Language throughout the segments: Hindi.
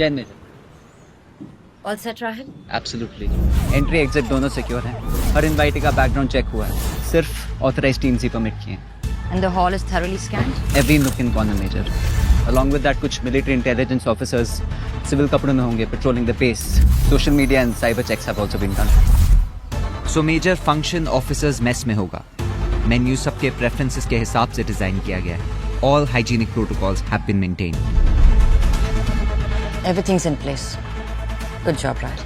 Jain major. All set Rahil? Absolutely. Entry exit दोनों सिक्योर हैं। हर इनवाइटी का बैकग्राउंड चेक हुआ है। सिर्फ ऑथराइज्ड टीम्स ही परमिट किए हैं। And the hall is thoroughly scanned? Every nook in corner major. Along with that कुछ मिलिट्री इंटेलिजेंस ऑफिसर्स सिविल कपड़ों में होंगे patrolling the base. Social media and cyber checks have also been done. So major function officers mess में होगा। मेन्यू सबके प्रेफरेंसेस के हिसाब से डिजाइन किया गया है। All hygienic protocols have been maintained. Everything's in place. Good job Rahil.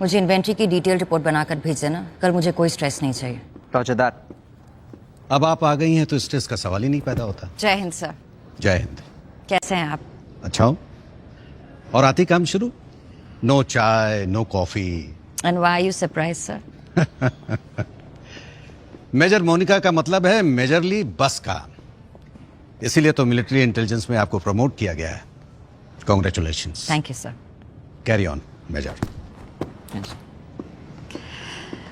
मुझे इन्वेंट्री की डिटेल रिपोर्ट बनाकर भेज देना। कल मुझे कोई स्ट्रेस नहीं चाहिए। Roger that. अब आप आ गई हैं तो स्ट्रेस का सवाल ही नहीं पैदा होता। जय हिंद सर। जय हिंद। कैसे हैं आप? अच्छा हो? और आती काम शुरू? No chai, no coffee. And why are you surprise sir? Major Monika का मतलब है मेजरली बस का। इसीलिए तो मिलिट्री इंटेलिजेंस में आपको प्रमोट किया गया है। Congratulations. Thank you sir. Carry on major.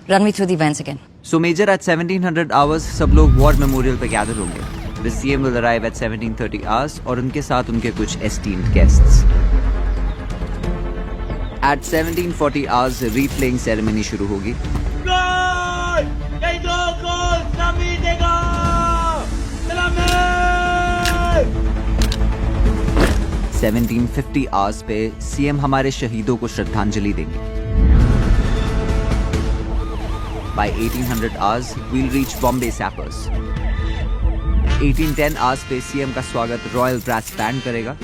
Run me through the events again. So Major, at 1700 hours सब लोग वॉर मेमोरियल पे गैदर होंगे। The CM will arrive at 1730 hours और उनके साथ उनके कुछ esteemed guests. At 1740 hours replaying ceremony शुरू होगी। 1750 hours पे CM हमारे शहीदों को श्रद्धांजलि देंगे। By 1800 hours, we'll reach Bombay Sappers. 1810 hours पे CM का स्वागत रॉयल ब्रास बैंड करेगा।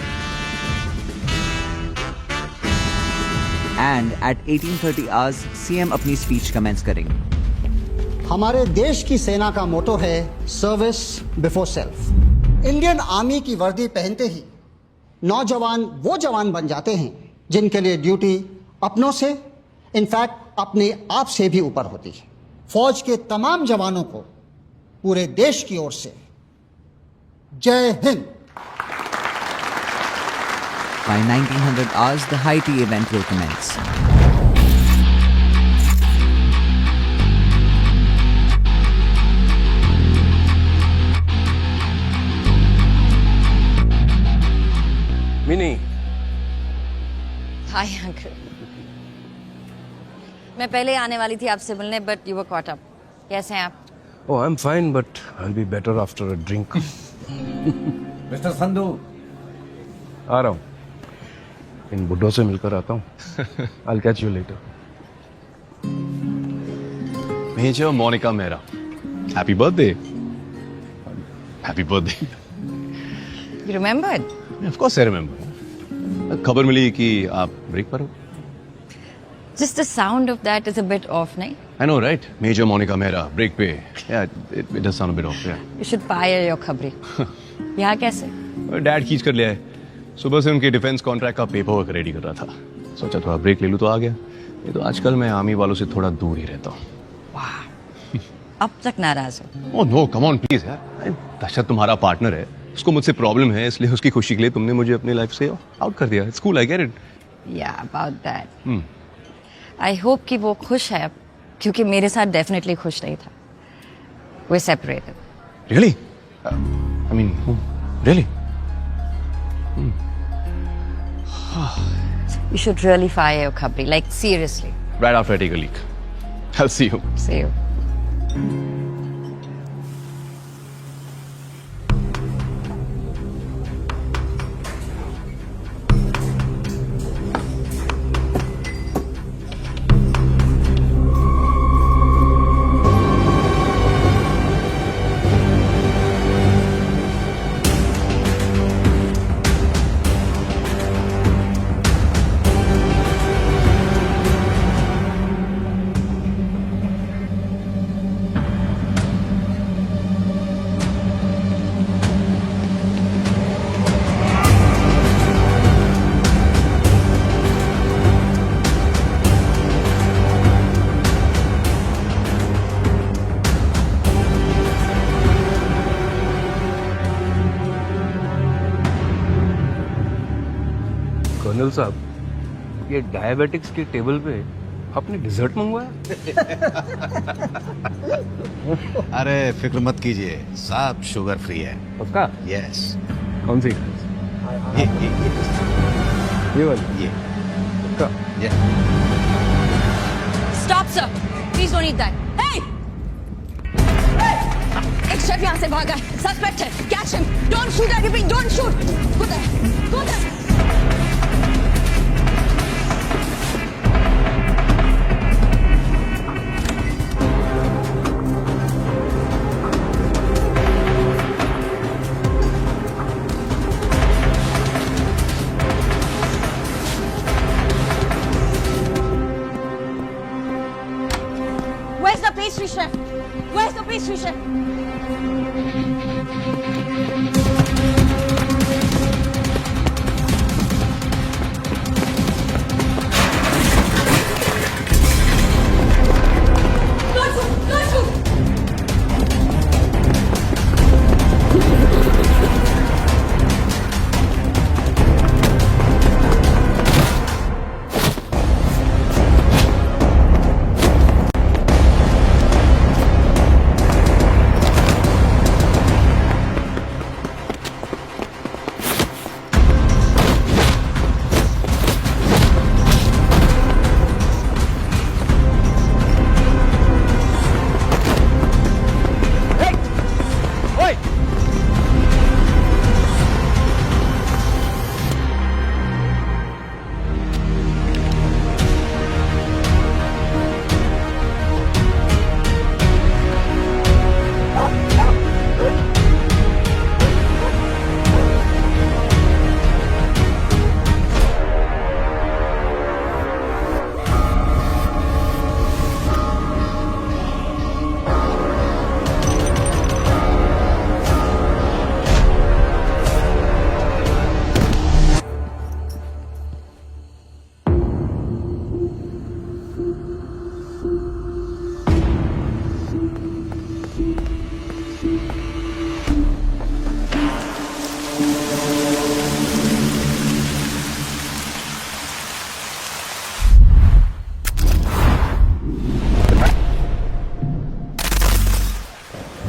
And at 1830 hours, CM अपनी स्पीच कमेंस करेंगे। हमारे देश की सेना का मोटो है service before self. Indian army की वर्दी पहनते ही नौजवान वो जवान बन जाते हैं जिनके लिए ड्यूटी अपनों से, इनफैक्ट अपने आप से भी ऊपर होती है। फौज के तमाम जवानों को पूरे देश की ओर से जय Hind. By 1900 hours, the high tea event will commence. Mini. Hi uncle. मैं पहले आने वाली थी आपसे मिलने, but you were caught up. कैसे हैं आप? Oh, I'm fine, but I'll be better after a drink. Mister Sandhu. आ रहा हूँ। इन बुड्ढों से मिलकर आता हूँ। I'll catch you later. Major Monica Mehra. Happy birthday. Happy birthday. You remembered? Of course I remember. खबर मिली कि आप ब्रेक पर हो। Just the sound of that is a bit off, नहीं? I know, right? Major Monica Mehra, break पे. Yeah, it does sound a bit off, yeah. You should fire your खबरी। यहाँ कैसे? डैड खींच कर ले आए। सुबह से उनके डिफेंस कॉन्ट्रैक्ट का पेपर वर्क रेडी कर रहा था। सोचा थोड़ा ब्रेक ले लूँ तो आ गया। ये तो आजकल मैं आर्मी वालों से थोड़ा दूर ही रहता हूँ। वाह। अब तक नाराज हो? Oh no, come on please यार। दशरथ तुम्हारा पार्टनर है। उसको मुझसे प्रॉब्लम है, इसलिए उसकी खुशी के लिए तुमने मुझे अपनी लाइफ से आउट कर दिया। It's cool, I get it. Yeah, about that. I hope कि वो खुश है अब, क्योंकि मेरे साथ डेफिनेटली खुश नहीं था। We're separated. Really? I mean, really? You should really fire your खबरी, like seriously. Right after I take a leak. I'll see you. See you. Colonel साहब, ये डायबिटिक्स के टेबल पे आपने डिजर्ट मंगवाया? अरे फिक्र मत कीजिए, सब शुगर फ्री है। पक्का? यस। कौन सी? ये ये वाली ये का ये Stop, sir. Please don't eat that. Hey! एक शेफ यहाँ से भागा है. Suspect है. Catch him. Don't shoot at him. Don't shoot. Go there. Go there. Where's the pastry chef? Where's the pastry chef? Don't shoot! Don't shoot!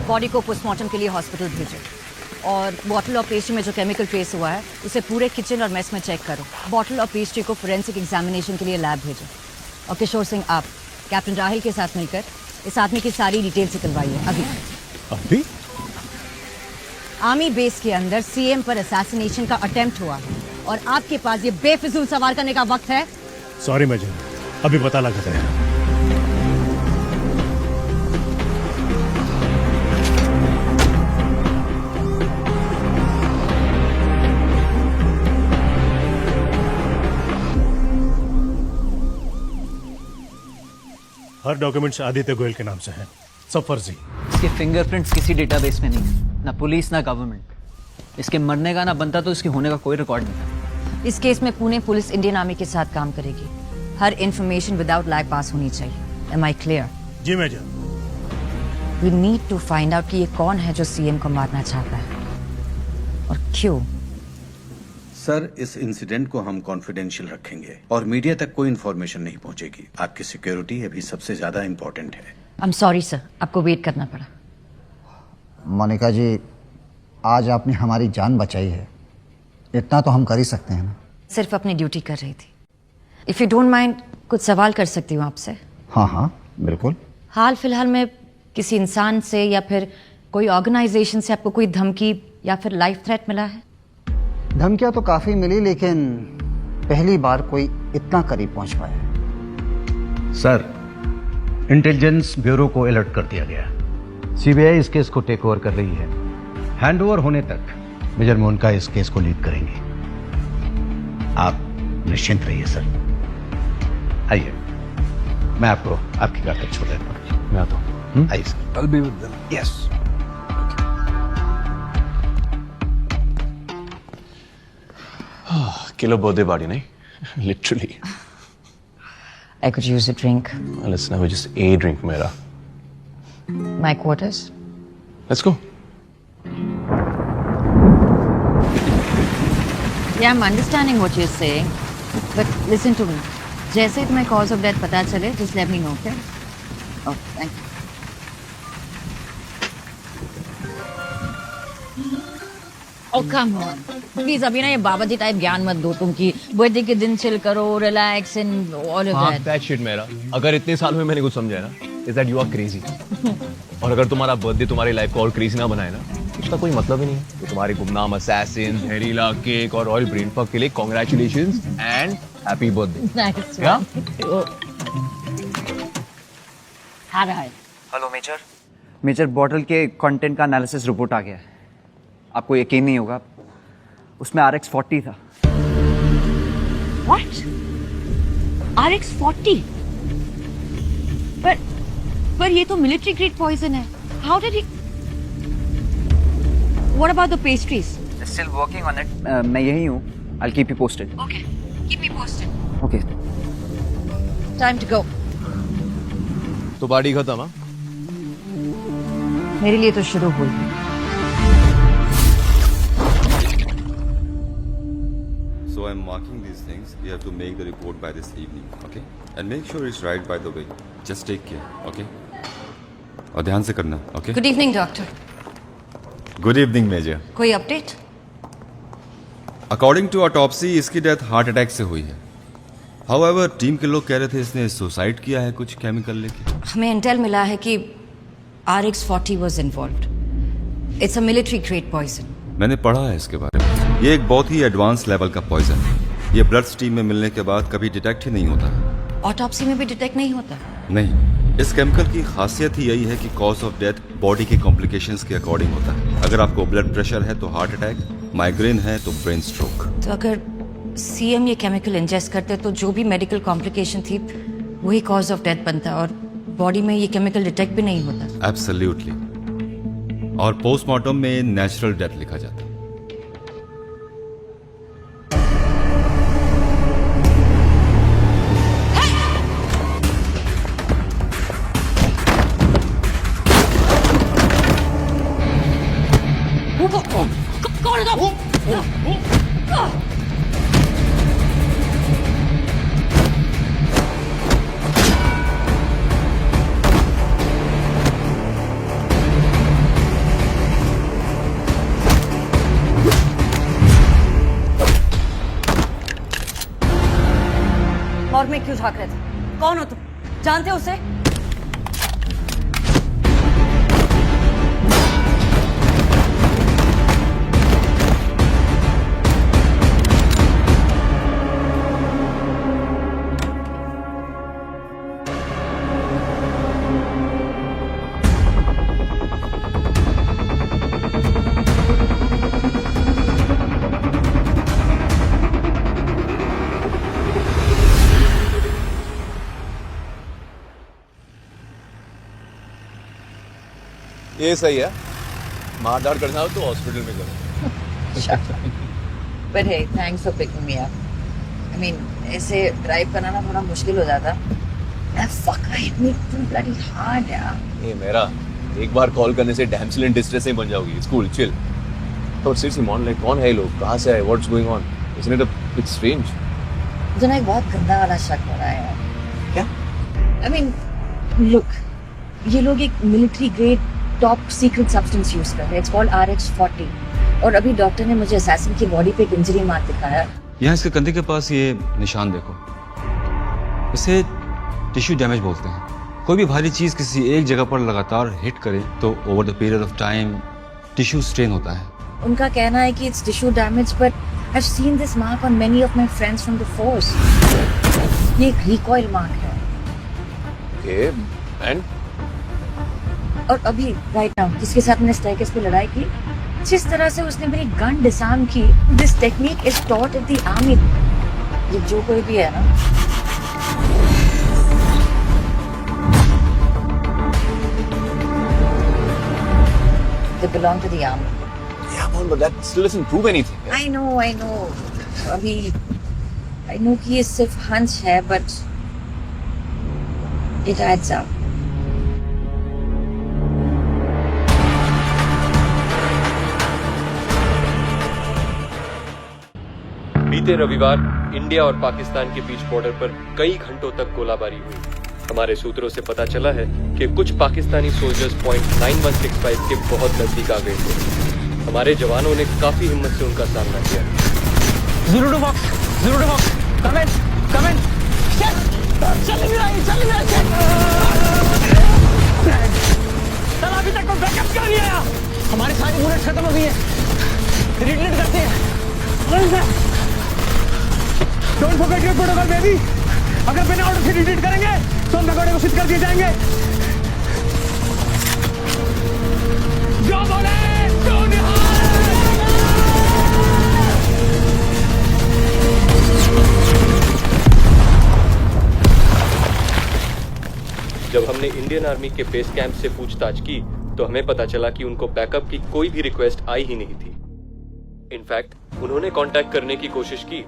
Body को पोस्टमार्टम के लिए हॉस्पिटल भेजो और बॉटल ऑफ पेस्ट्री में जो केमिकल ट्रेस हुआ है उसे पूरे किचन और मेस में चेक करो. बॉटल ऑफ पेस्ट्री को फोरेंसिक एग्जामिनेशन के लिए लैब भेजो. और किशोर सिंह, आप कैप्टन राहिल के साथ मिलकर इस आदमी की सारी डिटेल्स निकलवाइए अभी. अभी आर्मी बेस के अंदर सीएम पर असैसिनेशन का अटेम्प्ट हुआ है और आपके पास ये बेफिजूल सवाल करने का वक्त है? सॉरी मेजर, अभी पता लगा है. हर डॉक्यूमेंट्स आदित्य गोयल के नाम से हैं, सब फर्जी. इसके फिंगरप्रिंट्स किसी डेटाबेस में नहीं, ना पुलिस ना गवर्नमेंट. इसके मरने का ना बनता तो इसके होने का कोई रिकॉर्ड नहीं था. इस केस में पुणे पुलिस इंडियन आर्मी के साथ काम करेगी. हर इंफॉर्मेशन विदाउट लाइव पास होनी चाहिए. Am I clear? जी major. We need to find out कि ये कौन है जो सीएम को मारना चाहता है और क्यों. सर, इस इंसिडेंट को हम कॉन्फिडेंशियल रखेंगे और मीडिया तक कोई इन्फॉर्मेशन नहीं पहुंचेगी. आपकी सिक्योरिटी अभी सबसे ज्यादा इम्पोर्टेंट है. आई एम सॉरी सर, आपको वेट करना पड़ा. मोनिका जी, आज आपने हमारी जान बचाई है, इतना तो हम कर ही सकते हैं ना. सिर्फ अपनी ड्यूटी कर रही थी. इफ यू डोंट माइंड कुछ सवाल कर सकती हूँ आपसे? हाँ हाँ बिल्कुल. हाल फिलहाल में किसी इंसान से या फिर कोई ऑर्गेनाइजेशन से आपको कोई धमकी या फिर लाइफ थ्रेट मिला है? धमकियां तो काफी मिली, लेकिन पहली बार कोई इतना करीब पहुंच पाया. सर, इंटेलिजेंस ब्यूरो को अलर्ट कर दिया गया. सीबीआई इस केस को टेक ओवर कर रही है. हैंडओवर होने तक मेजर मोनिका इस केस को लीड करेंगे. आप निश्चिंत रहिए सर. आइए, मैं आपको आपकी कार तक छोड़ देता हूँ. मैं आता हूँ. आइए sir. I'll be with them. Yes. Kilo birthday party नहीं, literally. I could use a drink. Well, it's never just a drink, मेरा. My quarters. Let's go. Yeah, I'm understanding what you're saying, but listen to me. जैसे ही तुम्हें cause of death पता चले, just let me know, okay? Oh, thank you. Oh, come on. Please अभी ना ये बाबा जी टाइप ज्ञान मत दो तुम की बर्थडे के दिन चिल करो, relax and all of that. That shit मेरा, अगर इतने साल में मैंने कुछ समझा है ना, is that you are crazy. और अगर तुम्हारा बर्थडे तुम्हारी लाइफ को और क्रेजी ना बनाए ना, उसका कोई मतलब ही नहीं है। तो तुम्हारे गुमनाम असैसिन, जहरीला केक और रॉयल ब्रेन फक के लिए congratulations and happy birthday. Nice. क्या? आ रहा है। Hello major. मेजर, बॉटल के कंटेंट का एनालिसिस रिपोर्ट आ गया है। आपको यकीन नहीं होगा, उसमें RX-40 था। What? RX-40? पर ये तो मिलिट्री ग्रेड पॉइजन है। How did he? What about the pastries? Still working on it. मैं यही हूँ। I'll keep you posted. Okay, keep me posted. Okay. Time to go. तो पार्टी खत्म? हाँ, मेरे लिए तो शुरू हुई। So I'm marking these things. You have to make the report by this evening, okay? And make sure it's right by the way. Just take care, okay? और ध्यान से करना, okay? Good evening, doctor. Good evening, Major. कोई अपडेट? According to autopsy, इसकी डेथ हार्ट अटैक से हुई है। However, टीम के लोग कह रहे थे इसने सुसाइड किया है कुछ केमिकल लेके। हमें इंटेल मिला है कि RX-40 was involved. It's a military grade poison. मैंने पढ़ा है इसके बारे में। ये एक बहुत ही एडवांस लेवल का पॉइजन है। ये ब्लड स्ट्रीम में मिलने के बाद कभी डिटेक्ट ही नहीं होता। ऑटोप्सी में भी डिटेक्ट नहीं होता? नहीं, इस केमिकल की खासियत ही यही है कि कॉज ऑफ डेथ बॉडी के कॉम्प्लिकेशंस के अकॉर्डिंग होता है। अगर आपको ब्लड प्रेशर है तो हार्ट अटैक, माइग्रेन है तो ब्रेन स्ट्रोक। तो अगर CM ये केमिकल इंजेस्ट करते तो जो भी मेडिकल कॉम्प्लिकेशन थी वही कॉज ऑफ डेथ बनता और बॉडी में ये केमिकल डिटेक्ट भी नहीं होता। एब्सोल्युटली। और पोस्टमार्टम में नेचुरल डेथ लिखा जाता है। और मैं क्यों झांक रहे थे? कौन हो तुम? जानते हो उसे? ये सही है। मारधाड़ करना हो तो हॉस्पिटल में करो। But hey, thanks for picking me up. I mean, ऐसे ड्राइव करना ना थोड़ा मुश्किल हो जाता। That fucker hit me too bloody hard, यार। ये मेरा एक बार कॉल करने से डैमसेल इन डिस्ट्रेस नहीं बन जाओगी। Cool, chill. तो सीरियसली मॉन, लाइक कौन है ये लोग? कहाँ से आए? What's going on? Isn't it a bit strange? मुझे ना एक बहुत गंदा वाला शक हो रहा है यार। क्या? I mean, look, ये लोग एक military grade top secret substance use कर रहे हैं। इट्स कॉल्ड RX-40 और अभी डॉक्टर ने मुझे असैसिन की बॉडी पे एक इंजरी मार्क दिखाया। यहाँ इसके कंधे के पास ये निशान देखो, इसे टिश्यू डैमेज बोलते हैं। कोई भी भारी चीज किसी एक जगह पर लगातार हिट करे तो over the period of time tissue strain होता है। उनका कहना है कि it's tissue damage, but I have seen this mark on many of my friends from the force. ये एक रिकॉइल मार्क है। Okay, and? और अभी राइट नाउ जिसके साथ मैंने स्टेयरकेस पे लड़ाई की, जिस तरह से उसने मेरी गन डिसआर्म की, this technique is taught in the army. ये जो कोई भी है ना, they belong to the army. Yeah, but that still doesn't prove anything. I know. अभी I know कि ये सिर्फ हंच है, but it adds up. बीते रविवार इंडिया और पाकिस्तान के बीच बॉर्डर पर कई घंटों तक गोलाबारी हुई। हमारे सूत्रों से पता चला है कि कुछ पाकिस्तानी सोल्जर्स पॉइंट 9165 के बहुत नजदीक आ गए थे। हमारे जवानों ने काफी हिम्मत से उनका सामना किया। Zero to box. Come in. Check. चल मेरा check. चल अभी तक कोई बैकअप क्यों नहीं आया? हमारी सारी बुलेट्स खत्म हो गई है। रिलीड करते हैं। Don't forget your protocol, baby. अगर बिना ऑर्डर से रिलीड करेंगे तो हम भगोड़े घोषित कर दिए जाएंगे। जो बोले तो जब हमने इंडियन आर्मी के बेस कैंप से पूछताछ की तो हमें पता चला कि उनको बैकअप की कोई भी रिक्वेस्ट आई ही नहीं थी। इनफैक्ट उन्होंने कांटेक्ट करने की कोशिश की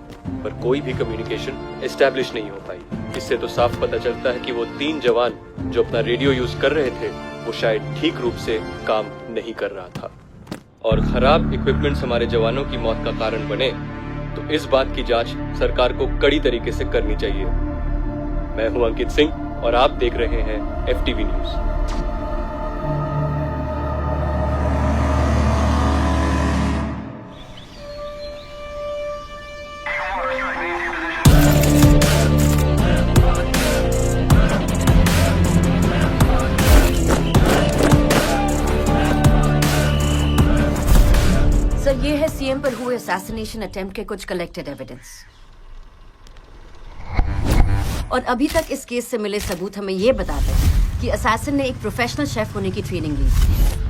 पर कोई भी कम्युनिकेशन एस्टैब्लिश नहीं हो पाई। इससे तो साफ पता चलता है कि वो 3 जवान जो अपना रेडियो यूज कर रहे थे वो शायद ठीक रूप से काम नहीं कर रहा था। और खराब इक्विपमेंट्स हमारे जवानों की मौत का कारण बने तो इस बात की जांच सरकार को कड़ी तरीके से करनी चाहिए। मैं हूं अंकित सिंह और आप देख रहे हैं FTV न्यूज। सर, ये है सीएम पर हुए असैसिनेशन अटेम्प्ट के कुछ कलेक्टेड एविडेंस। और अभी तक इस केस से मिले सबूत हमें ये बताते हैं कि असैसिन ने एक प्रोफेशनल शेफ होने की ट्रेनिंग ली।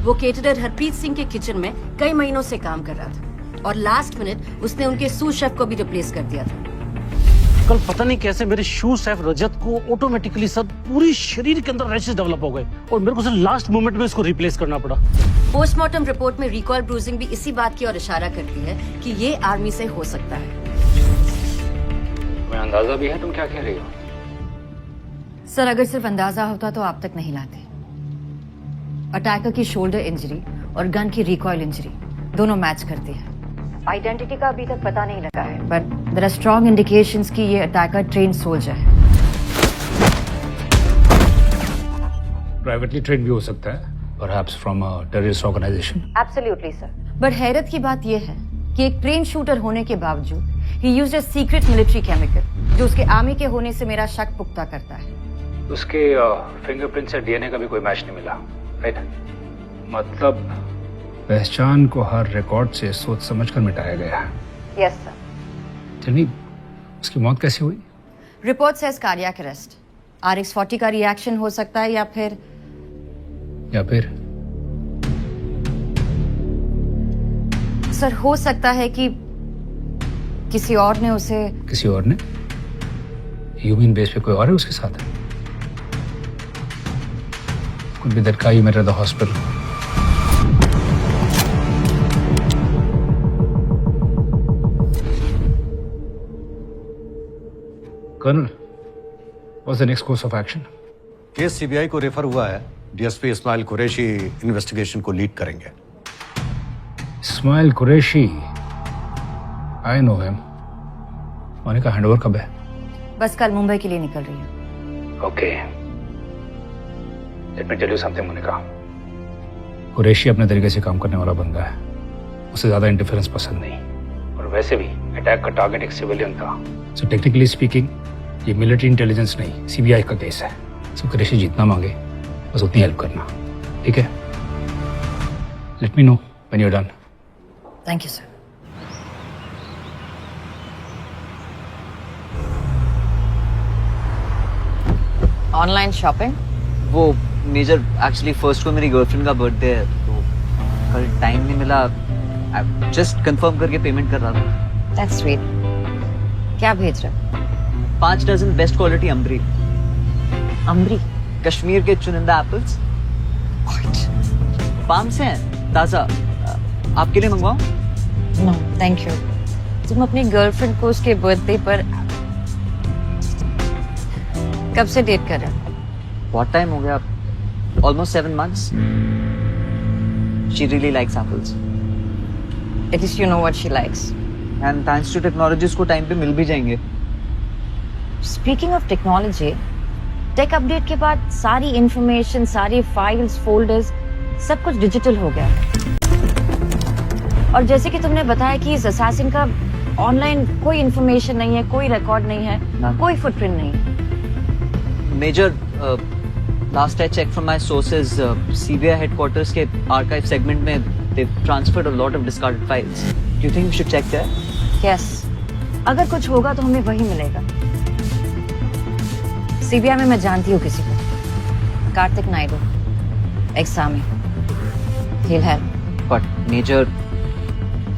वो केटरर हरप्रीत सिंह के किचन में कई महीनों से काम कर रहा था और लास्ट मिनट उसने उनके सूस शेफ को भी रिप्लेस कर दिया था। कल पता नहीं कैसे मेरे शू शेफ रजत को ऑटोमेटिकली सब पूरी शरीर के अंदर रैशेस डेवलप हो गए और मेरे को सिर्फ लास्ट मोमेंट में इसको रिप्लेस करना पड़ा। पोस्टमार्टम रिपोर्ट में रिकॉल ब्रूजिंग भी इसी बात की ओर इशारा करती है कि ये आर्मी से हो सकता है। मैं अंदाजा भी है तुम क्या कह रही हो? सर, अगर सिर्फ अंदाजा होता तो आप तक नहीं लाते। अटैकर की शोल्डर इंजरी और गन की रिकॉइल इंजरी दोनों मैच करती है। आइडेंटिटी का अभी तक पता नहीं लगा है but there are strong indications कि ये अटैकर ट्रेन सोल्जर है। प्राइवेटली ट्रेन भी हो सकता है, perhaps from a terrorist organization. Absolutely sir, but हैरत की बात यह है कि एक ट्रेन शूटर होने के बावजूद ही used a secret military chemical जो उसके आर्मी के होने से मेरा शक पुख्ता करता है। उसके फिंगरप्रिंट से डीएनए का भी कोई मैच नहीं मिला, राइट? मतलब पहचान को हर रिकॉर्ड से सोच समझकर मिटाया गया। Yes sir. चलिए, उसकी मौत कैसे हुई? Report says cardiac arrest. RX-40 का रिएक्शन हो सकता है या फिर सर हो सकता है कि किसी और ने उसे। किसी और ने? ह्यूमन बेस पे कोई और है उसके साथ? Could be that guy you met at the hospital. Colonel, what's the next course of action? Case CBI को रेफर हुआ है। डीएसपी इस्माइल कुरैशी इन्वेस्टिगेशन को लीड करेंगे। Ismail Qureshi, I know him. Monika handover कब है? बस कल मुंबई के लिए निकल रही है। Okay. Let me tell you something, Monika. Qureshi अपने तरीके से काम करने वाला बंदा है। उसे ज्यादा इंटरफेरेंस पसंद नहीं और वैसे भी अटैक का टारगेट एक सिविलियन था। सो टेक्निकली स्पीकिंग ये मिलिट्री इंटेलिजेंस नहीं, सीबीआई का केस है। सो कुरैशी जितना मांगे बस उतनी हेल्प करना, ठीक है? Let me know when you are done. Thank you sir. Online shopping? वो मेजर एक्चुअली फर्स्ट को मेरी गर्लफ्रेंड का बर्थडे है तो कल टाइम नहीं मिला। जस्ट कंफर्म करके पेमेंट कर रहा था। That's sweet. क्या भेज रहे? 5 dozen best quality Ambri. Ambri? Kashmir के चुनिंदा एप्पल्स। फार्म से हैं, ताजा। आपके लिए मंगवाऊं? No thank you. तुम अपनी गर्लफ्रेंड को उसके बर्थडे पर कब से डेट कर रहे हो? बहुत टाइम हो गया, almost 7 months. She really likes apples. At least you know what she likes. And thanks to technology उसको टाइम पे मिल भी जाएंगे। Speaking of technology, take update के बाद सारी इंफॉर्मेशन, सारी फाइल्स, फोल्डर्स सब कुछ डिजिटल हो गया। और जैसे कि तुमने बताया कि इस असैसिन का ऑनलाइन कोई इंफॉर्मेशन नहीं है, कोई रिकॉर्ड नहीं है, कोई फुटप्रिंट नहीं है। Major, last I checked from my sources, CBI headquarters के archive segment में they've transferred a lot of discarded files. Do you think we should check there? Yes, अगर कुछ होगा तो हमें वही मिलेगा। सीबीआई में मैं जानती हूँ किसी को, Kartik Naidu, x-army. He'll help. But Major,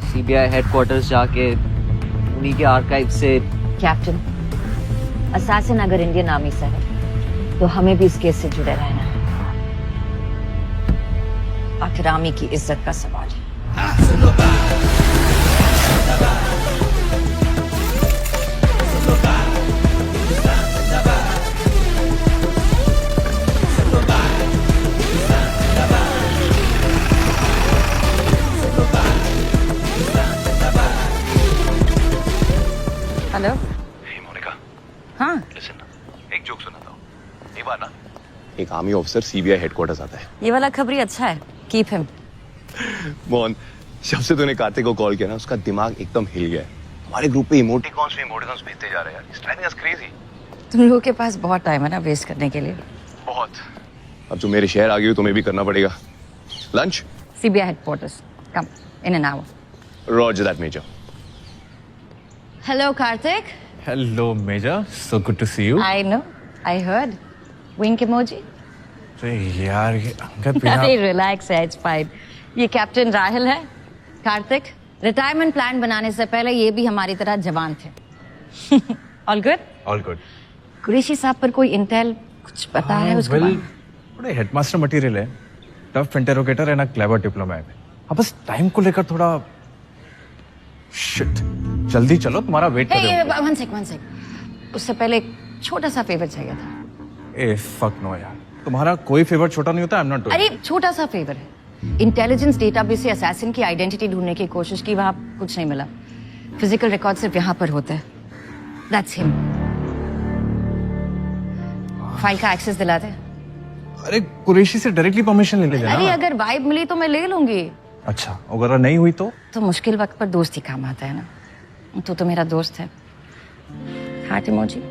CBI headquarters जाके उन्हीं के archive से कैप्टन, असैसिन अगर इंडियन आर्मी से है तो हमें भी इस केस से जुड़े रहना है। आखिर आर्मी की इज्जत का सवाल है। हेलो मोनिका, हाँ listen, एक जोक सुनाता हूँ। एक बार ना एक आर्मी ऑफिसर सीबीआई हेडक्वार्टर्स आता है। ये वाला खबरी अच्छा है, कीप हिम। मोहन, जब से तूने कार्तिक को कॉल किया ना उसका दिमाग एकदम हिल गया है। हमारे ग्रुप पे इमोटिकॉन्स भेजते जा रहे हैं यार। It's driving us crazy। तुम लोगों के पास बहुत टाइम है ना वेस्ट करने के लिए। बहुत। अब जो मेरे शहर आ गई हो तुम्हें भी करना पड़ेगा। Lunch? CBI headquarters, come in an hour. Roger that, Major। Hello Kartik. Hello, Major. So good to see you. I know, I heard. Wink emoji. अरे यार ये अंगद बिना अरे रिलैक्स है, इट्स फाइन। ये कैप्टन राहिल है। कार्तिक, रिटायरमेंट प्लान बनाने से पहले ये भी हमारी तरह जवान थे। All good? All good. Qureshi साहब पर कोई इंटेल कुछ पता है उसके बारे में? थोड़े हेडमास्टर मटेरियल है, टफ इंटरोगेटर एंड क्लेवर डिप्लोमैट। हाँ बस टाइम को लेकर थोड़ा शिट। जल्दी चलो, तुम्हारा वेट कर रहे हो। One sec. उससे पहले एक छोटा सा फेवर चाहिए था। ए फक नो यार, तुम्हारा कोई फेवर छोटा नहीं होता। I am not doing. अरे छोटा सा फेवर है। इंटेलिजेंस डेटाबेस से असैसिन की आइडेंटिटी ढूंढने की कोशिश की, वहां कुछ नहीं मिला। फिजिकल रिकॉर्ड सिर्फ यहाँ पर होते हैं। That's him. फाइल का एक्सेस दिला दे। अरे कुरैशी से डायरेक्टली परमिशन ले लेना। अरे अगर वाइब मिली तो मैं ले लूंगी। अच्छा, अगर नहीं हुई तो मुश्किल वक्त पर दोस्ती काम आता है ना। तो मेरा दोस्त है। Heart emoji.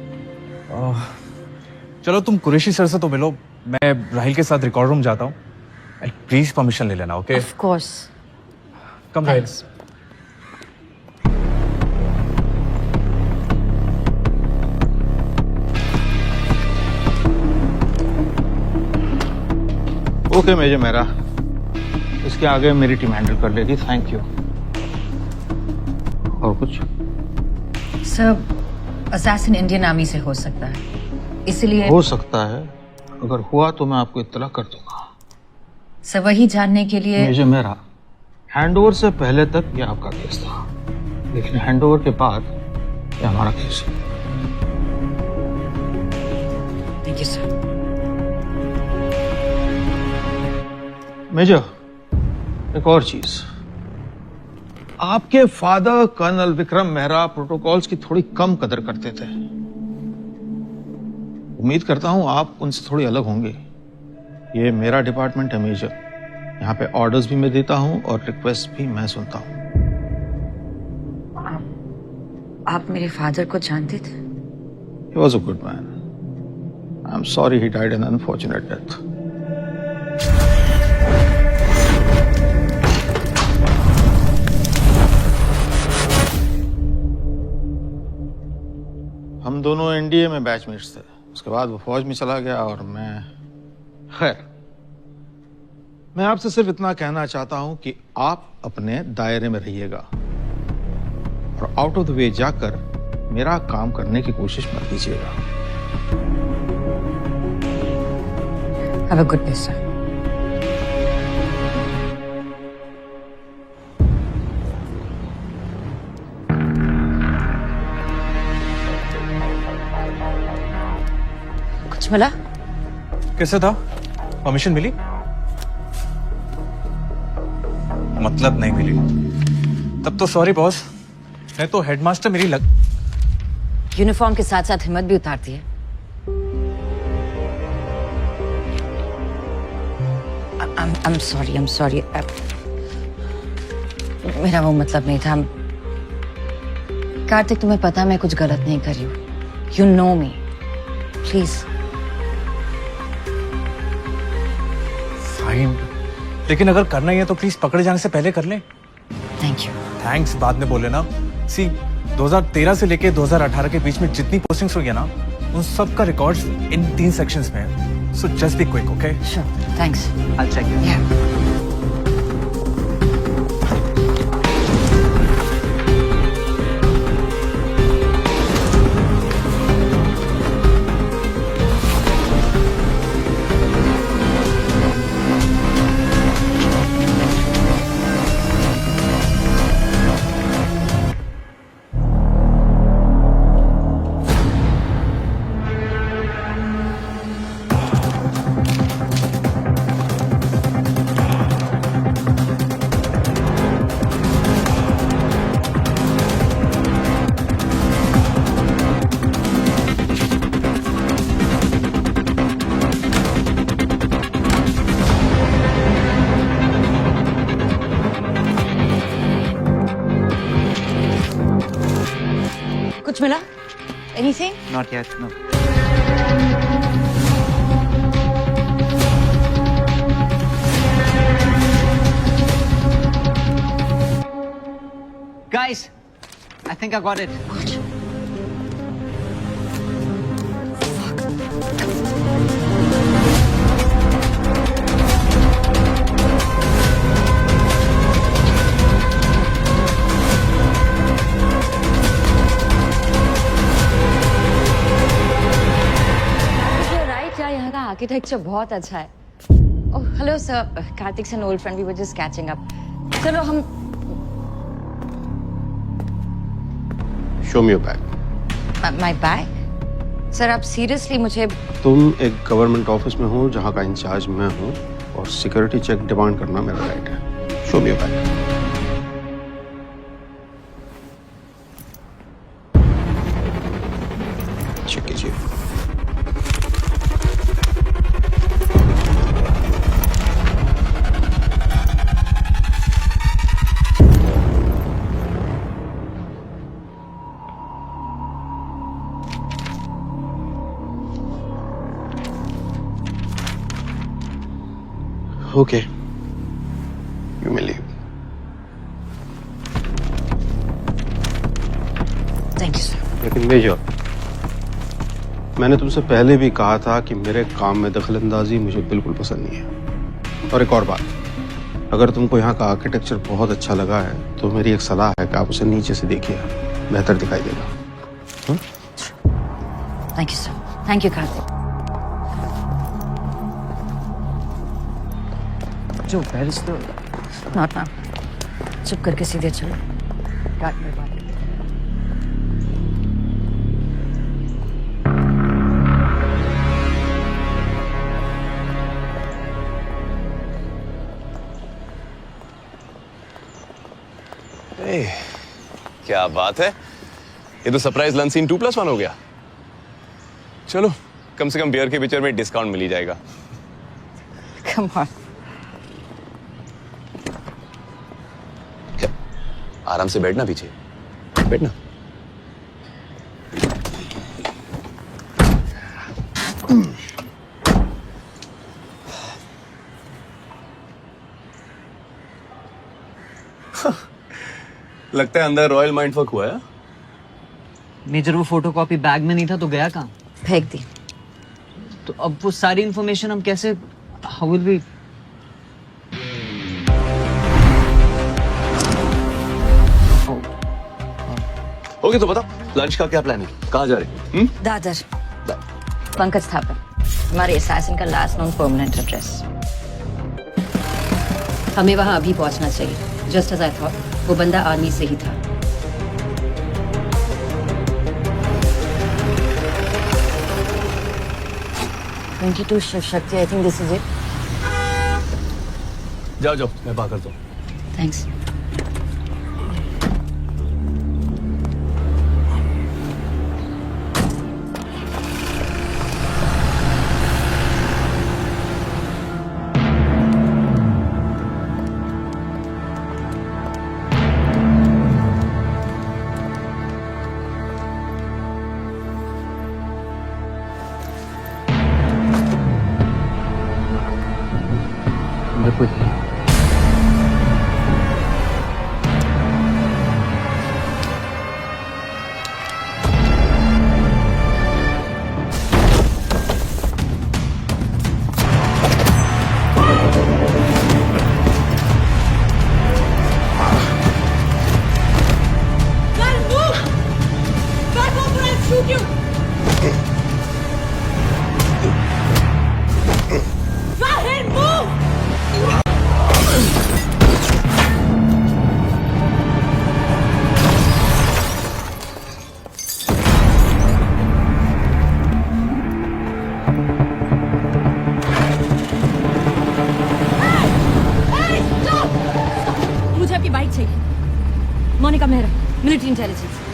चलो तुम कुरैशी सर से तो मिलो, मैं राहिल के साथ रिकॉर्ड रूम जाता हूँ। प्लीज परमिशन ले लेना, okay? Of course. Come Rahil. Okay major मेरा, इसके आगे मेरी टीम हैंडल कर लेगी। Thank you. और कुछ? सर, असैसिन इंडियन आर्मी से हो सकता है, इसलिए हो सकता है। अगर हुआ तो मैं आपको इत्तला कर दूंगा। सर वही जानने के लिए मेजर मेरा, हैंडओवर से पहले तक ये आपका केस था, लेकिन हैंडओवर के बाद ये हमारा केस है। Thank you sir. मेजर, एक और चीज, आपके father colonel Vikram Mehra protocols की थोड़ी कम कदर करते थे। उम्मीद करता हूं आप उनसे थोड़ी अलग होंगे। ये मेरा डिपार्टमेंट है मेजर, यहाँ पे ऑर्डर्स भी मैं देता हूं और रिक्वेस्ट भी मैं सुनता हूं। आप मेरे फादर को जानते थे? He was a good man. I'm sorry he died an unfortunate death. हम दोनों एनडीए में बैचमेट्स थे। उसके बाद वो फौज में चला गया और खैर, मैं आपसे सिर्फ इतना कहना चाहता हूं कि आप अपने दायरे में रहिएगा और आउट ऑफ द वे जाकर मेरा काम करने की कोशिश मत कीजिएगा। Have a good day, sir. कुछ मिला? कैसे था? परमिशन मिली? मतलब नहीं मिली। तब तो सॉरी बॉस, नहीं तो हेडमास्टर मेरी यूनिफॉर्म के साथ साथ हिम्मत भी उतारती है। I'm sorry. मेरा वो मतलब नहीं था। कार्तिक, तुम्हें पता मैं कुछ गलत नहीं कर रही हूँ। You know me, please. Fine, लेकिन अगर करना ही है तो प्लीज पकड़े जाने से पहले कर ले। Thank you. थैंक्स बाद में बोले ना। सी 2013 से लेके 2018 के बीच में जितनी पोस्टिंग्स हुई है ना, उन सब का रिकॉर्ड्स इन 3 सेक्शंस में है। So just be quick, okay? Sure, thanks. I'll check it. Yeah. कुछ मिला? Anything? Not yet, no. Guys, I think I got it. Good. Architecture बहुत अच्छा है। ओह हेलो सर, कार्तिक से old friend, we were just catching up. चलो हम show me your bag. My bag? Sir आप सीरियसली मुझे? तुम एक गवर्नमेंट ऑफिस में हो जहां का इंचार्ज मैं हूं और सिक्योरिटी चेक डिमांड करना मेरा राइट है। Show me your bag. Check कीजिए। Okay, you may leave. Thank you, sir. लेकिन मेजर, मैंने तुमसे पहले भी कहा था कि मेरे काम में दखलंदाजी मुझे बिल्कुल पसंद नहीं है। और एक और बात, अगर तुमको यहाँ का आर्किटेक्चर बहुत अच्छा लगा है तो मेरी एक सलाह है कि आप उसे नीचे से देखिए, बेहतर दिखाई देगा। Thank you, sir. Thank you, Kartik. जो पेरिस तो नॉट मैम, चुप करके सीधे चलो। काट मेरे बात। क्या बात है, ये तो सरप्राइज लंच सीन 2+1 हो गया। चलो कम से कम बियर के पिक्चर में डिस्काउंट मिल ही जाएगा। Come on. आराम से बैठना, पीछे बैठना। लगता है अंदर रॉयल माइंड फक हुआ है। मेजर वो फोटोकॉपी बैग में नहीं था तो गया कहाँ? फेंक दी। तो अब वो सारी इंफॉर्मेशन हम कैसे, हाउ विल वी? ओके तो बताओ लंच का क्या प्लान है, कहाँ जा रहे हैं? दादर, पंकज थापर, हमारे असैसिन का लास्ट नोन परमानेंट एड्रेस। हमें वहां अभी पहुंचना चाहिए। जस्ट एज आई थॉट, वो बंदा आर्मी से ही था। Shiv Shakti, I think this is it. जाओ जाओ, मैं बात करता हूँ। Thanks. told you! Rahir, move! Hey, stop! मुझे आपकी बाइक चाहिए। Monika Mehra, military intelligence.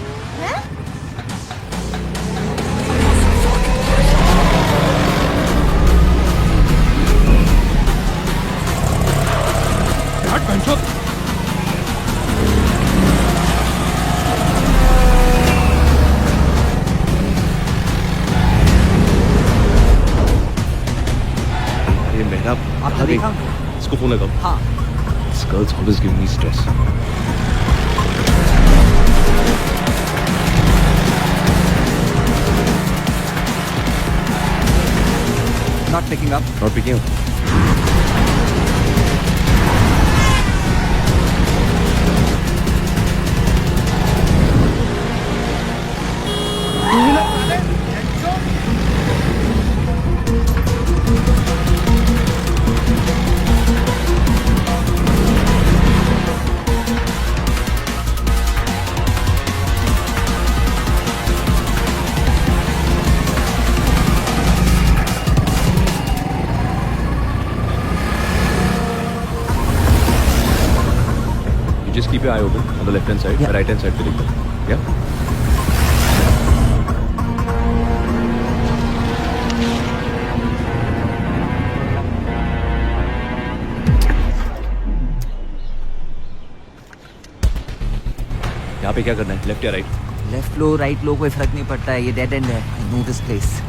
ये मेहरा आपने देखा? इसको फोन लगाओ। हाँ। This girl's always giving me stress. Not picking up. Not picking up. You just keep your eye open on the left hand side, the right hand side. Yeah. यहाँ पे क्या करना है? लेफ्ट या राइट? लेफ्ट लो राइट लो कोई फर्क नहीं पड़ता है, ये डेड एंड है। I know this place.